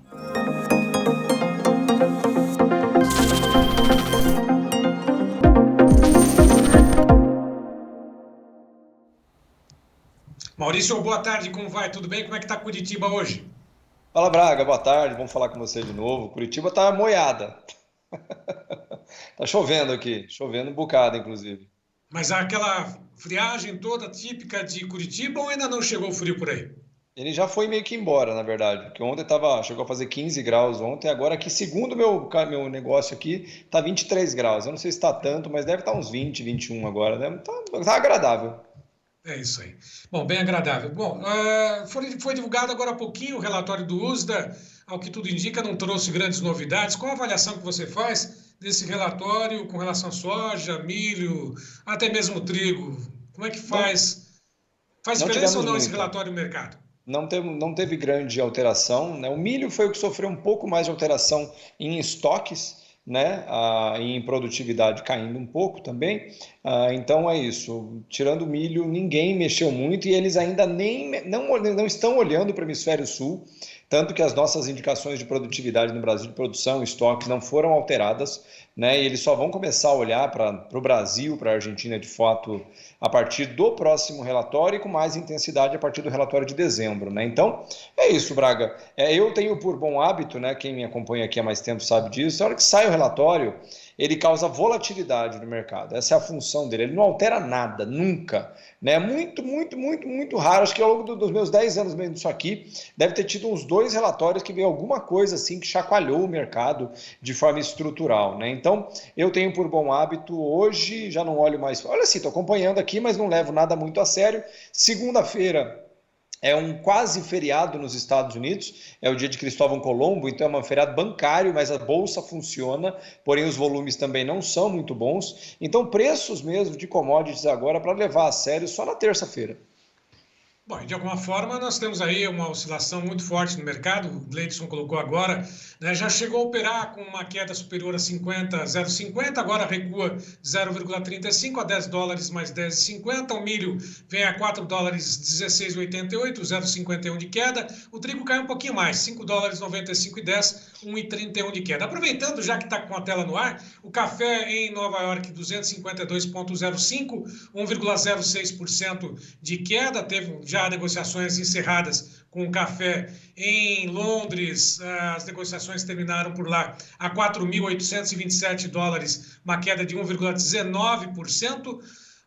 Maurício, boa tarde, como vai? Tudo bem? Como é que está Curitiba hoje? Fala, Braga, boa tarde, vamos falar com você de novo. Curitiba está moiada. Tá chovendo aqui, chovendo um bocado, inclusive. Mas aquela friagem toda típica de Curitiba ou ainda não chegou o frio por aí? Ele já foi meio que embora, na verdade, porque ontem chegou a fazer 15 graus ontem, agora aqui, segundo meu negócio aqui, tá 23 graus. Eu não sei se está tanto, mas deve estar uns 20, 21 agora, né? Tá agradável. É isso aí. Bom, bem agradável. Bom, foi divulgado agora há pouquinho o relatório do USDA, ao que tudo indica, não trouxe grandes novidades. Qual a avaliação que você faz desse relatório com relação a soja, milho, até mesmo trigo? Como é que faz? Faz diferença ou não esse relatório no mercado? Não teve grande alteração, né? O milho foi o que sofreu um pouco mais de alteração em estoques, né? Em produtividade caindo um pouco também. Então é isso. Tirando o milho, ninguém mexeu muito e eles ainda não estão olhando para o hemisfério sul, tanto que as nossas indicações de produtividade no Brasil, de produção, estoques, não foram alteradas, né? E eles só vão começar a olhar para o Brasil, para a Argentina, de fato, a partir do próximo relatório e com mais intensidade a partir do relatório de dezembro, né? Então, é isso, Braga. Eu tenho por bom hábito, né? Quem me acompanha aqui há mais tempo sabe disso, a hora que sai o relatório, ele causa volatilidade no mercado. Essa é a função dele. Ele não altera nada, nunca. Né? Muito raro. Acho que ao longo dos meus 10 anos mesmo disso aqui, deve ter tido uns 2 relatórios que veio alguma coisa assim que chacoalhou o mercado de forma estrutural. Né? Então, eu tenho por bom hábito, hoje já não olho mais. Olha assim, estou acompanhando aqui, mas não levo nada muito a sério. Segunda-feira é um quase feriado nos Estados Unidos, é o dia de Cristóvão Colombo, então é um feriado bancário, mas a bolsa funciona, porém os volumes também não são muito bons. Então preços mesmo de commodities agora para levar a sério só na terça-feira. Bom, de alguma forma nós temos aí uma oscilação muito forte no mercado, o Gleidson colocou agora, né, já chegou a operar com uma queda superior a 0,50, agora recua 0,35 a 10 dólares mais 10,50, o milho vem a 4 dólares 16,88, 0,51 de queda, o trigo cai um pouquinho mais, 5 dólares 95,10, 1,31 de queda. Aproveitando, já que está com a tela no ar, o café em Nova York 252,05, 1,06% de queda, teve já negociações encerradas com o café em Londres, as negociações terminaram por lá a 4.827 dólares, uma queda de 1,19%.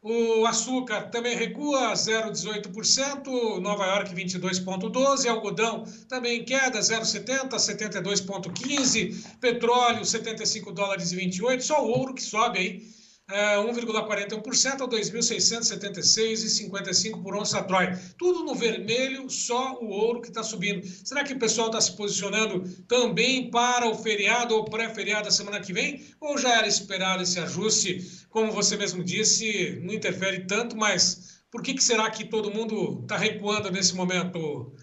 O açúcar também recua 0,18%, Nova York 22,12%, algodão também em queda 0,70%, 72,15%, petróleo 75 dólares e 28, só o ouro que sobe aí 1,41% a 2.676,55 por onça Troy. Tudo no vermelho, só o ouro que está subindo. Será que o pessoal está se posicionando também para o feriado ou pré-feriado da semana que vem? Ou já era esperado esse ajuste? Como você mesmo disse, não interfere tanto, mas por que será que todo mundo está recuando nesse momento,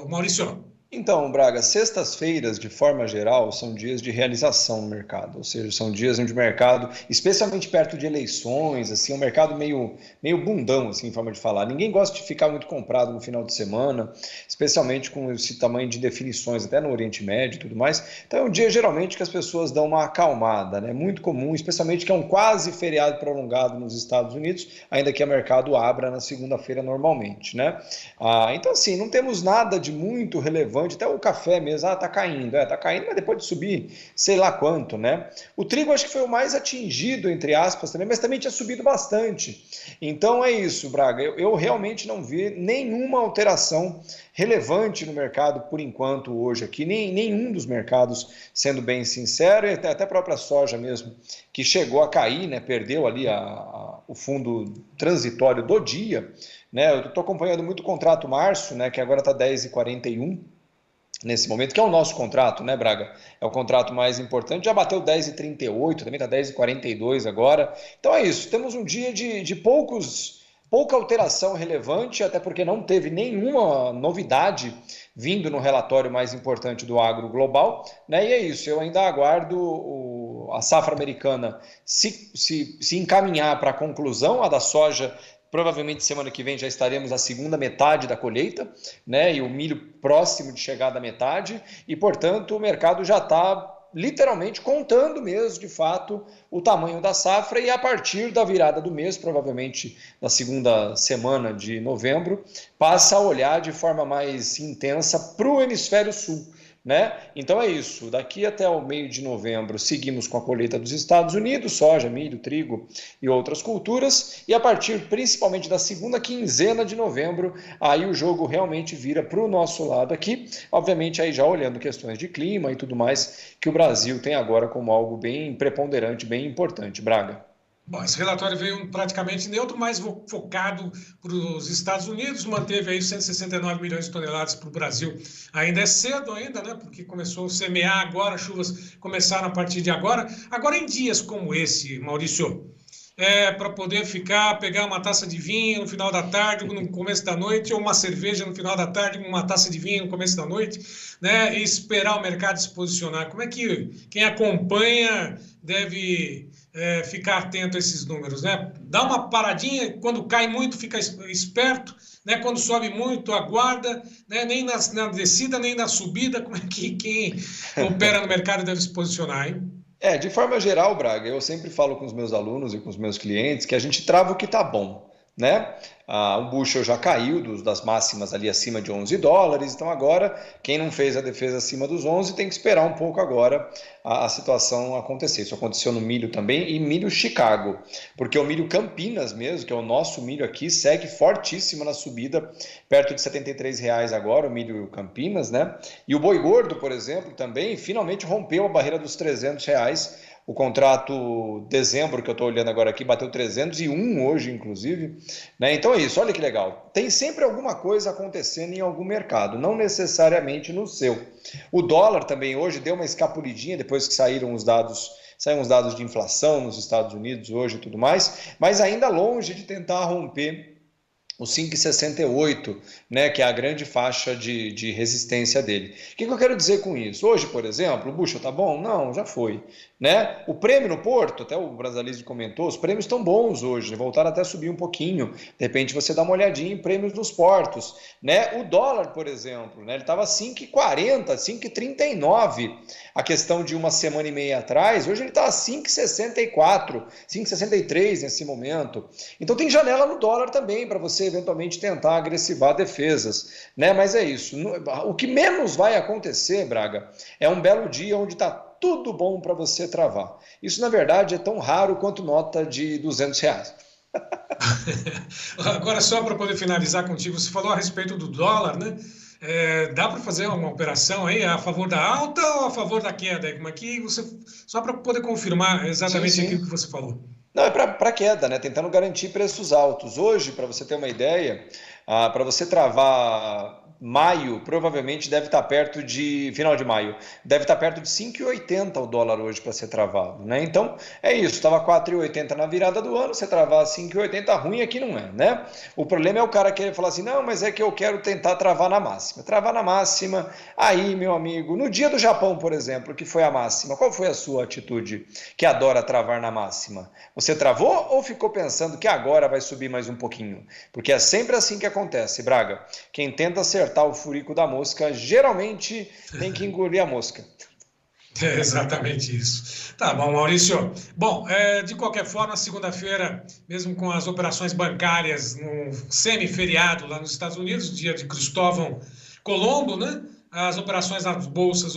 Maurício? Então, Braga, sextas-feiras, de forma geral, são dias de realização no mercado, ou seja, são dias onde o mercado, especialmente perto de eleições, assim, é um mercado meio bundão, assim, em forma de falar. Ninguém gosta de ficar muito comprado no final de semana, especialmente com esse tamanho de definições, até no Oriente Médio e tudo mais. Então é um dia, geralmente, que as pessoas dão uma acalmada, né? Muito comum, especialmente que é um quase feriado prolongado nos Estados Unidos, ainda que o mercado abra na segunda-feira normalmente, né? Então, assim, não temos nada de muito relevante. Até o café mesmo, tá caindo, mas depois de subir sei lá quanto, né? O trigo acho que foi o mais atingido, entre aspas, também, mas também tinha subido bastante. Então é isso, Braga, eu realmente não vi nenhuma alteração relevante no mercado por enquanto hoje aqui, nenhum dos mercados, sendo bem sincero, e até a própria soja mesmo, que chegou a cair, né? Perdeu ali o fundo transitório do dia, né? Eu estou acompanhando muito o contrato março, né? Que agora está 10,41 nesse momento, que é o nosso contrato, né, Braga? É o contrato mais importante, já bateu 10,38, também está 10,42 agora. Então é isso, temos um dia de pouca alteração relevante, até porque não teve nenhuma novidade vindo no relatório mais importante do agro global, né? E é isso, eu ainda aguardo a safra americana se encaminhar para a conclusão, a da soja. Provavelmente semana que vem já estaremos na segunda metade da colheita, né? E o milho próximo de chegar da metade, e portanto o mercado já está literalmente contando mesmo, de fato, o tamanho da safra, e a partir da virada do mês, provavelmente na segunda semana de novembro, passa a olhar de forma mais intensa para o hemisfério sul. Né? Então é isso, daqui até o meio de novembro seguimos com a colheita dos Estados Unidos, soja, milho, trigo e outras culturas, e a partir principalmente da segunda quinzena de novembro, aí o jogo realmente vira para o nosso lado aqui, obviamente aí já olhando questões de clima e tudo mais, que o Brasil tem agora como algo bem preponderante, bem importante. Braga. Bom, esse relatório veio praticamente neutro, mais focado para os Estados Unidos, manteve aí 169 milhões de toneladas para o Brasil. Ainda é cedo ainda, né? Porque começou a semear agora, chuvas começaram a partir de agora. Agora, em dias como esse, Maurício, para poder pegar uma taça de vinho no final da tarde, no começo da noite, ou uma cerveja no final da tarde, uma taça de vinho no começo da noite, né? E esperar o mercado se posicionar. Como é que quem acompanha deve ficar atento a esses números, né? Dá uma paradinha, quando cai muito fica esperto, né? Quando sobe muito aguarda, né? Nem na descida nem na subida. Como é que quem opera no mercado deve se posicionar, hein? De forma geral, Braga, eu sempre falo com os meus alunos e com os meus clientes que a gente trava o que está bom. né? O bushel já caiu das máximas ali acima de $11, então agora quem não fez a defesa acima dos 11 tem que esperar um pouco agora a situação acontecer. Isso aconteceu no milho também e milho Chicago, porque o milho Campinas mesmo, que é o nosso milho aqui, segue fortíssimo na subida, perto de R$73 agora, o milho Campinas, né? E o boi gordo, por exemplo, também finalmente rompeu a barreira dos R$300. O contrato dezembro, que eu estou olhando agora aqui, bateu 301 hoje, inclusive. Né? Então é isso, olha que legal. Tem sempre alguma coisa acontecendo em algum mercado, não necessariamente no seu. O dólar também hoje deu uma escapulidinha depois que saíram os dados de inflação nos Estados Unidos hoje e tudo mais, mas ainda longe de tentar romper o 5,68, né, que é a grande faixa de resistência dele. O que eu quero dizer com isso? Hoje, por exemplo, o bushel tá bom? Não, já foi. Né? O prêmio no Porto, até o Brasalize comentou, os prêmios estão bons hoje, voltaram até a subir um pouquinho. De repente você dá uma olhadinha em prêmios nos portos. Né? O dólar, por exemplo, né, ele estava 5,40, 5,39 a questão de uma semana e meia atrás, hoje ele está a 5,64, 5,63 nesse momento. Então tem janela no dólar também para você eventualmente tentar agressivar defesas. Né? Mas é isso. O que menos vai acontecer, Braga, é um belo dia onde está tudo bom para você travar. Isso, na verdade, é tão raro quanto nota de R$200. Agora, só para poder finalizar contigo, você falou a respeito do dólar, né? Dá para fazer uma operação aí a favor da alta ou a favor da queda? Como aqui você, só para poder confirmar exatamente aquilo que você falou. Não, é para queda, né? Tentando garantir preços altos. Hoje, para você ter uma ideia, para você travar maio, provavelmente deve estar perto de, final de maio, deve estar perto de 5,80 o dólar hoje para ser travado, né? Então, é isso, estava 4,80 na virada do ano, você travar 5,80, ruim aqui não é, né? O problema é o cara querer falar assim, não, mas é que eu quero tentar travar na máxima. Travar na máxima, aí, meu amigo, no dia do Japão, por exemplo, que foi a máxima, qual foi a sua atitude que adora travar na máxima? Você travou ou ficou pensando que agora vai subir mais um pouquinho? Porque é sempre assim que acontece, Braga. Quem tenta acertar o furico da mosca, geralmente tem que engolir a mosca. É exatamente isso. Tá bom, Maurício. Bom, de qualquer forma, segunda-feira, mesmo com as operações bancárias no semi-feriado lá nos Estados Unidos, dia de Cristóvão Colombo, né? As operações nas bolsas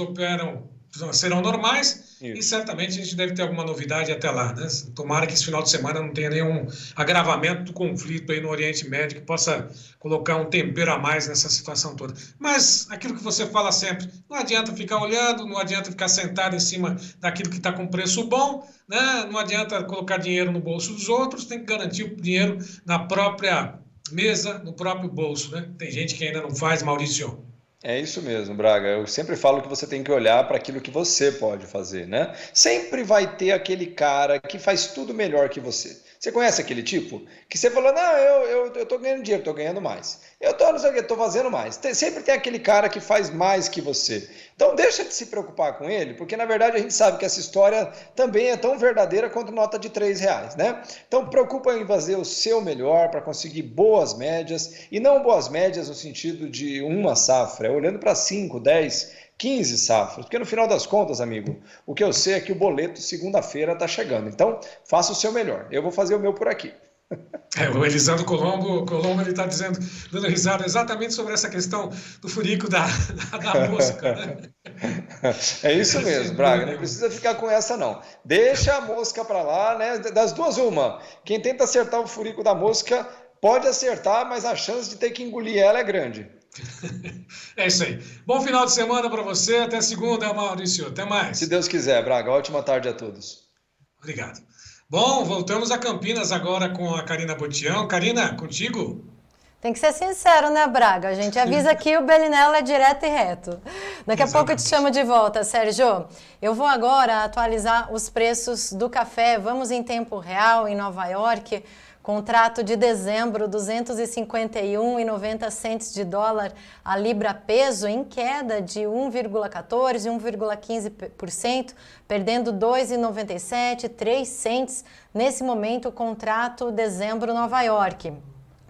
serão normais. Isso. E certamente a gente deve ter alguma novidade até lá, né? Tomara que esse final de semana não tenha nenhum agravamento do conflito aí no Oriente Médio que possa colocar um tempero a mais nessa situação toda. Mas aquilo que você fala sempre, não adianta ficar olhando, não adianta ficar sentado em cima daquilo que está com preço bom, né? Não adianta colocar dinheiro no bolso dos outros, tem que garantir o dinheiro na própria mesa, no próprio bolso, né? Tem gente que ainda não faz, Maurício. É isso mesmo, Braga. Eu sempre falo que você tem que olhar para aquilo que você pode fazer, né? Sempre vai ter aquele cara que faz tudo melhor que você. Você conhece aquele tipo? Que você falou, não, eu tô ganhando dinheiro, tô ganhando mais. Eu tô, não sei o que, tô fazendo mais. Sempre tem aquele cara que faz mais que você. Então deixa de se preocupar com ele, porque na verdade a gente sabe que essa história também é tão verdadeira quanto nota de R$3, né? Então preocupa em fazer o seu melhor para conseguir boas médias, e não boas médias no sentido de uma safra, olhando para 5, 10, 15 safras, porque no final das contas, amigo, o que eu sei é que o boleto segunda-feira está chegando, então faça o seu melhor, eu vou fazer o meu por aqui. O Elisandro Colombo ele está dando risada exatamente sobre essa questão do furico da mosca, né? É isso mesmo, Braga, não precisa ficar com essa não, deixa a mosca para lá, né? Das duas uma, quem tenta acertar o furico da mosca pode acertar, mas a chance de ter que engolir ela é grande. É isso aí. Bom final de semana para você. Até segunda, Maurício. Até mais. Se Deus quiser, Braga. Ótima tarde a todos. Obrigado. Bom, voltamos a Campinas agora com a Karina Botião. Karina, contigo? Tem que ser sincero, né, Braga? A gente avisa que o Belinello é direto e reto. Daqui a pouco eu te chamo de volta, Sérgio. Eu vou agora atualizar os preços do café. Vamos em tempo real em Nova York. Contrato de dezembro, 251,90 centes de dólar a libra peso, em queda de 1,14% e 1,15%, perdendo 2,97, 3 centes nesse momento o contrato dezembro Nova York.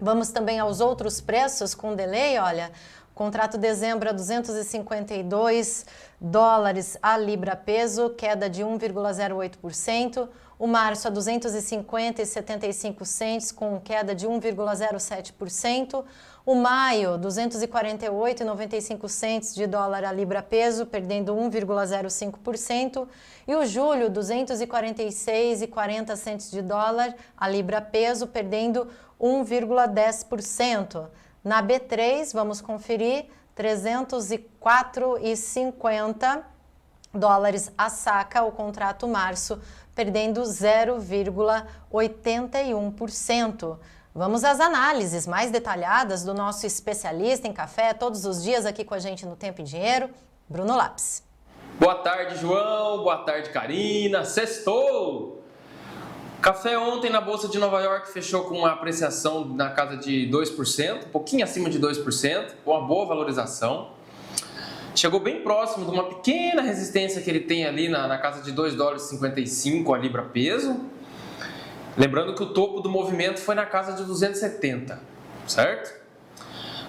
Vamos também aos outros preços com delay, olha. Contrato dezembro a 252 dólares a libra peso, queda de 1,08%. O março a 250,75 cents, com queda de 1,07%. O maio, 248,95 cents de dólar a libra peso, perdendo 1,05%. E o julho, 246,40 cents de dólar a libra peso, perdendo 1,10%. Na B3, vamos conferir, 304,50 dólares a saca, o contrato março, perdendo 0,81%. Vamos às análises mais detalhadas do nosso especialista em café, todos os dias aqui com a gente no Tempo e Dinheiro, Bruno Lopes. Boa tarde, João. Boa tarde, Karina. Sextou! Café ontem na Bolsa de Nova York fechou com uma apreciação na casa de 2%, um pouquinho acima de 2%, uma boa valorização. Chegou bem próximo de uma pequena resistência que ele tem ali na casa de 2,55 dólares a libra peso. Lembrando que o topo do movimento foi na casa de 270, certo?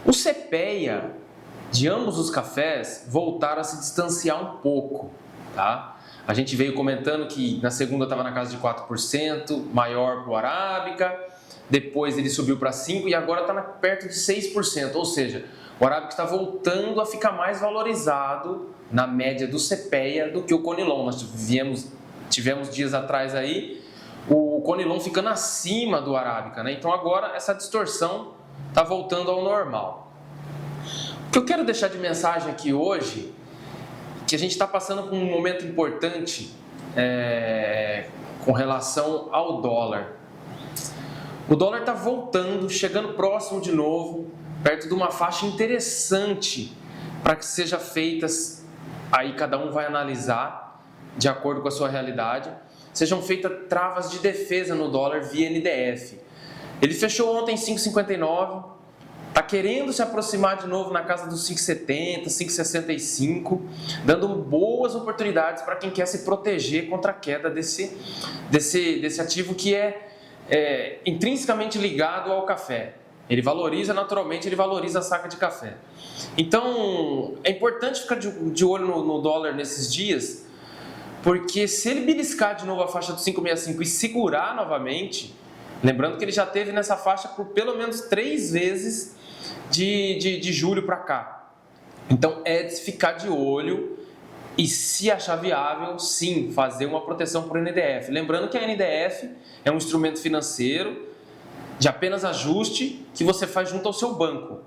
O CPEA de ambos os cafés voltaram a se distanciar um pouco, tá? A gente veio comentando que na segunda estava na casa de 4%, maior para o Arábica, depois ele subiu para 5% e agora está perto de 6%, ou seja, o Arábica está voltando a ficar mais valorizado na média do CPEA do que o Conilon. Nós tivemos dias atrás aí o Conilon ficando acima do Arábica, né? Então agora essa distorção está voltando ao normal. O que eu quero deixar de mensagem aqui hoje, que a gente está passando por um momento importante com relação ao dólar. O dólar está voltando, chegando próximo de novo, perto de uma faixa interessante para que seja feitas, aí cada um vai analisar de acordo com a sua realidade, sejam feitas travas de defesa no dólar via NDF. Ele fechou ontem em 5,59, está querendo se aproximar de novo na casa dos 5,70, 5,65, dando boas oportunidades para quem quer se proteger contra a queda desse ativo que é intrinsecamente ligado ao café. Ele valoriza, naturalmente, ele valoriza a saca de café. Então, é importante ficar de olho no dólar nesses dias, porque se ele beliscar de novo a faixa do 5,65 e segurar novamente, lembrando que ele já esteve nessa faixa por pelo menos 3 vezes de julho para cá. Então, é de ficar de olho e, se achar viável, sim, fazer uma proteção por NDF. Lembrando que a NDF é um instrumento financeiro de apenas ajuste que você faz junto ao seu banco.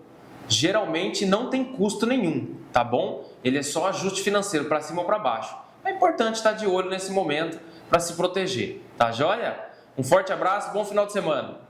Geralmente não tem custo nenhum, tá bom? Ele é só ajuste financeiro para cima ou para baixo. É importante estar de olho nesse momento para se proteger, tá joia? Um forte abraço, bom final de semana.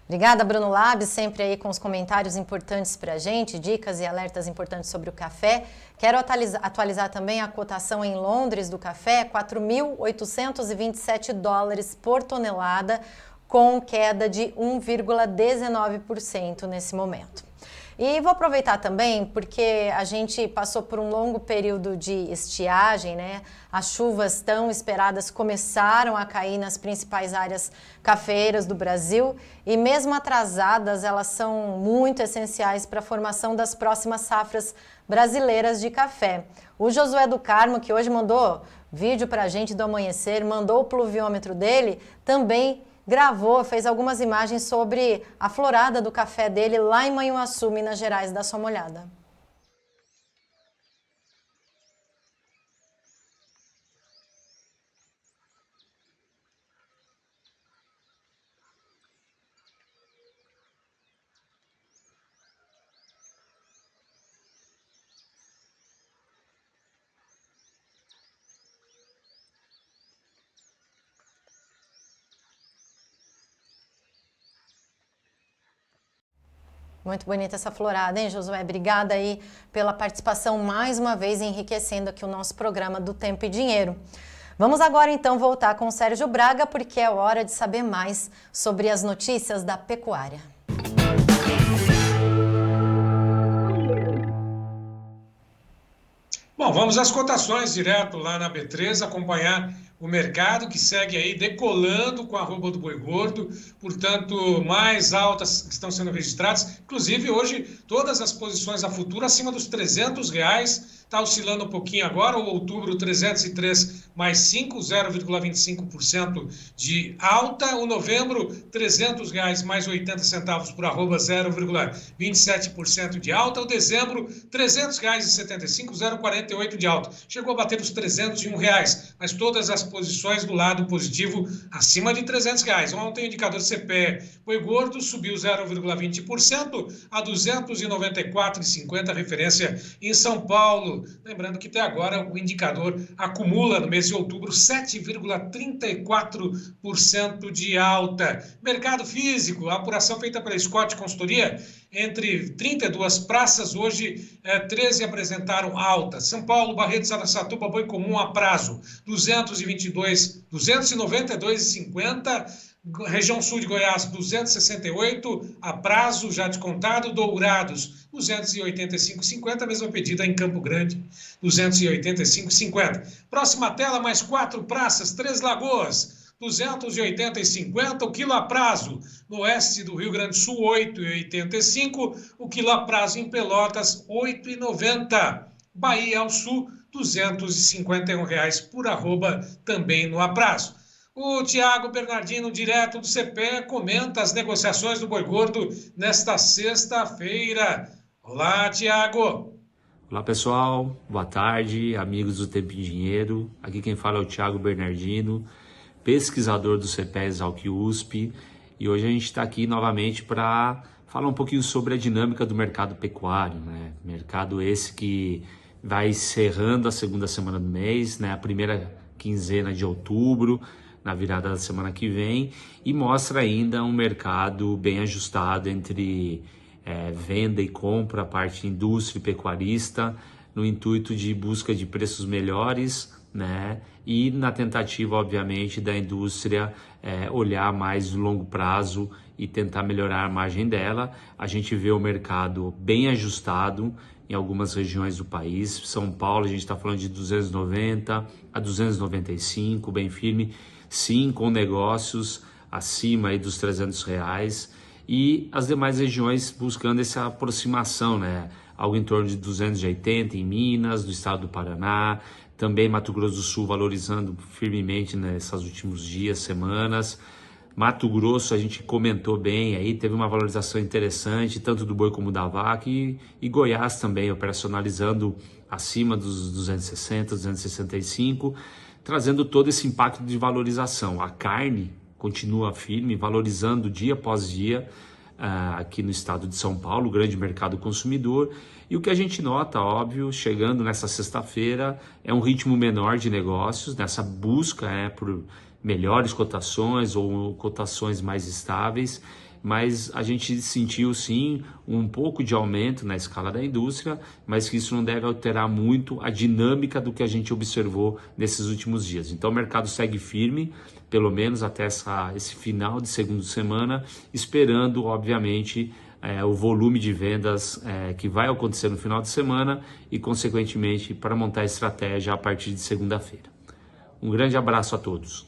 Obrigada, Bruno Labs, sempre aí com os comentários importantes para a gente, dicas e alertas importantes sobre o café. Quero atualizar também a cotação em Londres do café, 4.827 dólares por tonelada, com queda de 1,19% nesse momento. E vou aproveitar também porque a gente passou por um longo período de estiagem, né? As chuvas tão esperadas começaram a cair nas principais áreas cafeeiras do Brasil e mesmo atrasadas, elas são muito essenciais para a formação das próximas safras brasileiras de café. O Josué do Carmo, que hoje mandou vídeo para a gente do amanhecer, mandou o pluviômetro dele, também gravou, fez algumas imagens sobre a florada do café dele lá em Manhuaçu, Minas Gerais. Dá só uma olhada. Muito bonita essa florada, hein, Josué? Obrigada aí pela participação mais uma vez, enriquecendo aqui o nosso programa do Tempo e Dinheiro. Vamos agora então voltar com o Sérgio Braga, porque é hora de saber mais sobre as notícias da pecuária. Bom, vamos às cotações direto lá na B3, acompanhar o mercado, que segue aí decolando com a arroba do boi gordo, portanto, mais altas que estão sendo registradas. Inclusive, hoje, todas as posições a futuro acima dos R$300, está oscilando um pouquinho agora, o outubro 303 mais 5, 0,25% de alta, o novembro R$300 mais 80 centavos por arroba, 0,27% de alta, o dezembro R$300,75, 0,48% de alta. Chegou a bater os R$301, mas todas as posições do lado positivo acima de R$300. Ontem o indicador CPE boi gordo subiu 0,20% a 294,50, referência em São Paulo. Lembrando que até agora o indicador acumula no mês de outubro 7,34% de alta. Mercado físico, a apuração feita pela Scott Consultoria, entre 32 praças, hoje 13 apresentaram alta. São Paulo, Barretos, Araçatuba, boi comum a prazo, 292,50. Região sul de Goiás, 268, a prazo já descontado. Dourados, 285,50, mesma pedida em Campo Grande, 285,50. Próxima tela, mais 4 praças, 3 Lagoas, 280,50, o quilo a prazo. No oeste do Rio Grande do Sul, 8,85, o quilo a prazo em Pelotas, 8,90. Bahia ao Sul, R$251 por arroba, também no aprazo. O Thiago Bernardino, direto do CPE, comenta as negociações do boi gordo nesta sexta-feira. Olá, Thiago. Olá, pessoal. Boa tarde, amigos do Tempo e Dinheiro. Aqui quem fala é o Thiago Bernardino, pesquisador do CPE Exalc USP. E hoje a gente está aqui novamente para falar um pouquinho sobre a dinâmica do mercado pecuário, né? Mercado esse que vai encerrando a segunda semana do mês, né? A primeira quinzena de outubro, na virada da semana que vem, e mostra ainda um mercado bem ajustado entre venda e compra, a parte indústria e pecuarista, no intuito de busca de preços melhores, né? E na tentativa, obviamente, da indústria olhar mais no longo prazo e tentar melhorar a margem dela. A gente vê o mercado bem ajustado em algumas regiões do país. São Paulo, a gente está falando de 290 a 295, bem firme, sim, com negócios acima aí dos R$300, e as demais regiões buscando essa aproximação, né? Algo em torno de 280 em Minas, do estado do Paraná, também Mato Grosso do Sul valorizando firmemente nesses últimos dias, semanas. Mato Grosso, a gente comentou bem aí, teve uma valorização interessante, tanto do boi como da vaca, e Goiás também operacionalizando acima dos 260, 265, trazendo todo esse impacto de valorização. A carne continua firme, valorizando dia após dia aqui no estado de São Paulo, grande mercado consumidor. E o que a gente nota, óbvio, chegando nessa sexta-feira, é um ritmo menor de negócios, nessa busca por melhores cotações ou cotações mais estáveis, mas a gente sentiu sim um pouco de aumento na escala da indústria, mas que isso não deve alterar muito a dinâmica do que a gente observou nesses últimos dias. Então o mercado segue firme, pelo menos até esse final de segunda semana, esperando obviamente o volume de vendas que vai acontecer no final de semana e consequentemente para montar a estratégia a partir de segunda-feira. Um grande abraço a todos.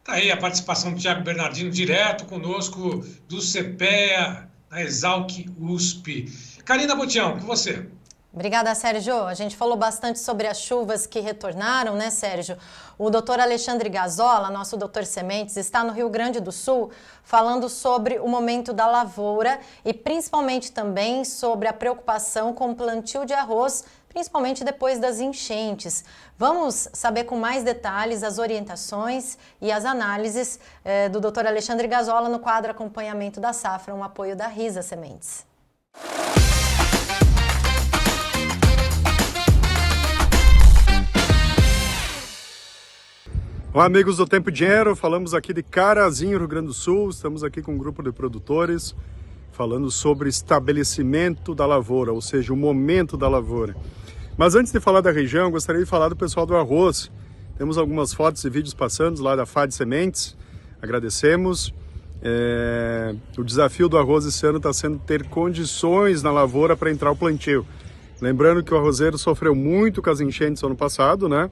Tá aí a participação do Thiago Bernardino, direto conosco do CPEA, da Exalc USP. Karina Botião, com você. Obrigada, Sérgio. A gente falou bastante sobre as chuvas que retornaram, né, Sérgio? O doutor Alexandre Gazola, nosso doutor Sementes, está no Rio Grande do Sul falando sobre o momento da lavoura e principalmente também sobre a preocupação com o plantio de arroz, principalmente depois das enchentes. Vamos saber com mais detalhes as orientações e as análises do doutor Alexandre Gazola no quadro Acompanhamento da Safra, um apoio da Risa Sementes. Olá, amigos do Tempo e Dinheiro, falamos aqui de Carazinho, Rio Grande do Sul, estamos aqui com um grupo de produtores falando sobre estabelecimento da lavoura, ou seja, o momento da lavoura. Mas antes de falar da região, gostaria de falar do pessoal do arroz. Temos algumas fotos e vídeos passando lá da FAD Sementes, agradecemos. O desafio do arroz esse ano está sendo ter condições na lavoura para entrar o plantio. Lembrando que o arrozeiro sofreu muito com as enchentes ano passado, né?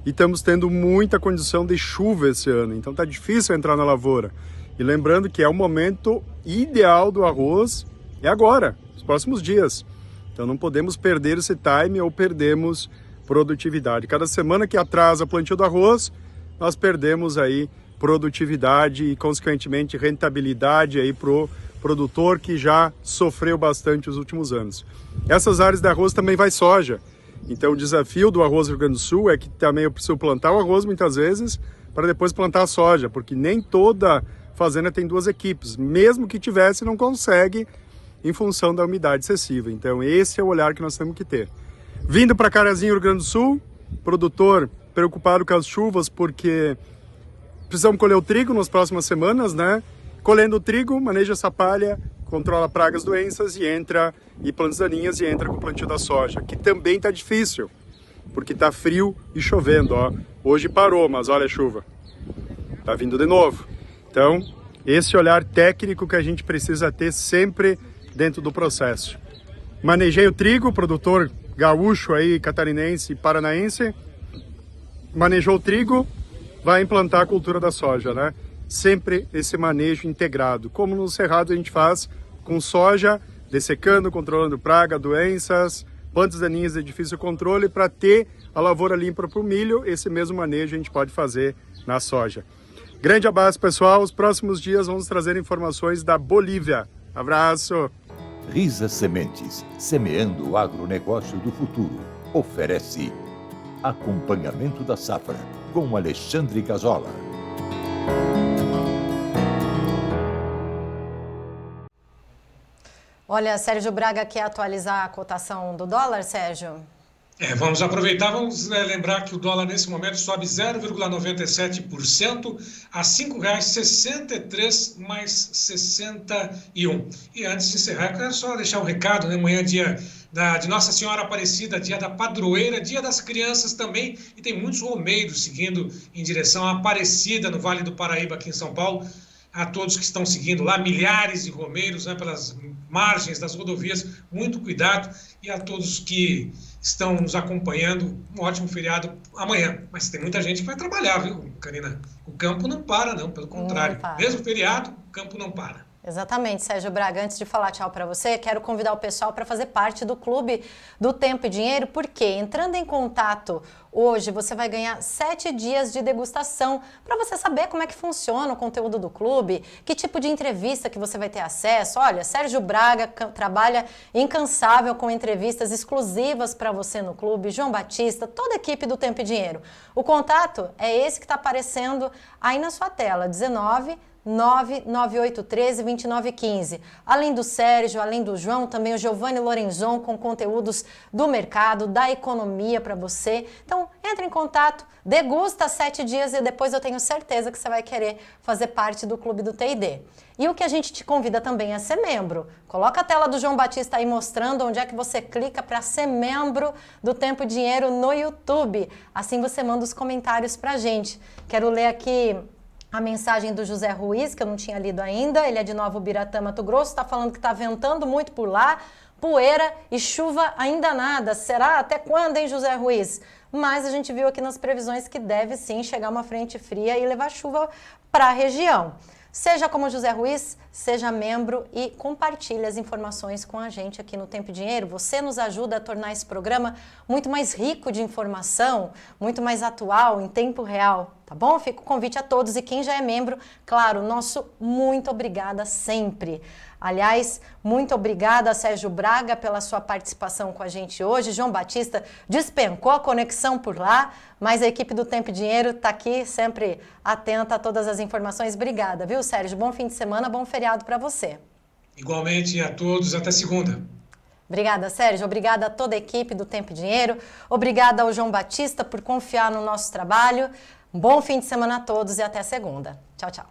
e estamos tendo muita condição de chuva esse ano, então está difícil entrar na lavoura. E lembrando que é o momento ideal do arroz, é agora, nos próximos dias. Então não podemos perder esse time ou perdemos produtividade. Cada semana que atrasa o plantio do arroz, nós perdemos aí produtividade e, consequentemente, rentabilidade aí para o produtor que já sofreu bastante os últimos anos. Essas áreas de arroz também vai soja. Então o desafio do arroz do Rio Grande do Sul é que também eu preciso plantar o arroz muitas vezes para depois plantar a soja, porque nem toda fazenda tem 2 equipes. Mesmo que tivesse, não consegue em função da umidade excessiva. Então esse é o olhar que nós temos que ter. Vindo para Carazinho, Rio Grande do Sul, produtor preocupado com as chuvas porque precisamos colher o trigo nas próximas semanas, né? Colhendo o trigo, maneja essa palha, controla pragas, doenças e plantas daninhas e entra com o plantio da soja, que também está difícil, porque está frio e chovendo, ó. Hoje parou, mas olha a chuva. Está vindo de novo. Então, esse olhar técnico que a gente precisa ter sempre dentro do processo. Manejei o trigo, produtor gaúcho aí, catarinense e paranaense, manejou o trigo, vai implantar a cultura da soja, né? Sempre esse manejo integrado, como no Cerrado a gente faz com soja, dessecando, controlando praga, doenças, plantas daninhas de difícil controle, para ter a lavoura limpa para o milho, esse mesmo manejo a gente pode fazer na soja. Grande abraço, pessoal. Os próximos dias vamos trazer informações da Bolívia. Abraço! Risa Sementes, semeando o agronegócio do futuro. Oferece Acompanhamento da Safra, com Alexandre Gazola. Olha, Sérgio Braga quer atualizar a cotação do dólar, Sérgio? Vamos aproveitar, vamos lembrar que o dólar nesse momento sobe 0,97% a R$ 5,63 mais 61. E antes de encerrar, eu quero só deixar um recado, né? Amanhã é dia de Nossa Senhora Aparecida, dia da padroeira, dia das crianças também, e tem muitos romeiros seguindo em direção à Aparecida, no Vale do Paraíba, aqui em São Paulo. A todos que estão seguindo lá, milhares de romeiros, né, pelas margens das rodovias, muito cuidado, e a todos que estão nos acompanhando, um ótimo feriado amanhã. Mas tem muita gente que vai trabalhar, viu, Karina? O campo não para, não, pelo contrário. Mesmo feriado, o campo não para. Exatamente, Sérgio Braga. Antes de falar tchau para você, quero convidar o pessoal para fazer parte do Clube do Tempo e Dinheiro, porque entrando em contato hoje, você vai ganhar 7 dias de degustação para você saber como é que funciona o conteúdo do clube, que tipo de entrevista que você vai ter acesso. Olha, Sérgio Braga trabalha incansável com entrevistas exclusivas para você no clube, João Batista, toda a equipe do Tempo e Dinheiro. O contato é esse que está aparecendo aí na sua tela, 199813-2915. Além do Sérgio, além do João, também o Giovanni Lorenzon com conteúdos do mercado, da economia para você. Então, entre em contato, degusta 7 dias e depois eu tenho certeza que você vai querer fazer parte do Clube do TID. E o que a gente te convida também é ser membro. Coloca a tela do João Batista aí mostrando onde é que você clica para ser membro do Tempo e Dinheiro no YouTube. Assim você manda os comentários pra gente. Quero ler aqui a mensagem do José Ruiz, que eu não tinha lido ainda. Ele é de Nova Ubiratã, Mato Grosso, está falando que está ventando muito por lá, poeira e chuva ainda nada. Será? Até quando, hein, José Ruiz? Mas a gente viu aqui nas previsões que deve sim chegar uma frente fria e levar chuva para a região. Seja como José Ruiz, seja membro e compartilhe as informações com a gente aqui no Tempo e Dinheiro. Você nos ajuda a tornar esse programa muito mais rico de informação, muito mais atual, em tempo real, tá bom? Fica o convite a todos e quem já é membro, claro, nosso muito obrigada sempre. Aliás, muito obrigada a Sérgio Braga pela sua participação com a gente hoje. João Batista despencou a conexão por lá, mas a equipe do Tempo e Dinheiro está aqui sempre atenta a todas as informações. Obrigada, viu, Sérgio? Bom fim de semana, bom feriado para você. Igualmente a todos, até segunda. Obrigada, Sérgio. Obrigada a toda a equipe do Tempo e Dinheiro. Obrigada ao João Batista por confiar no nosso trabalho. Um bom fim de semana a todos e até segunda. Tchau, tchau.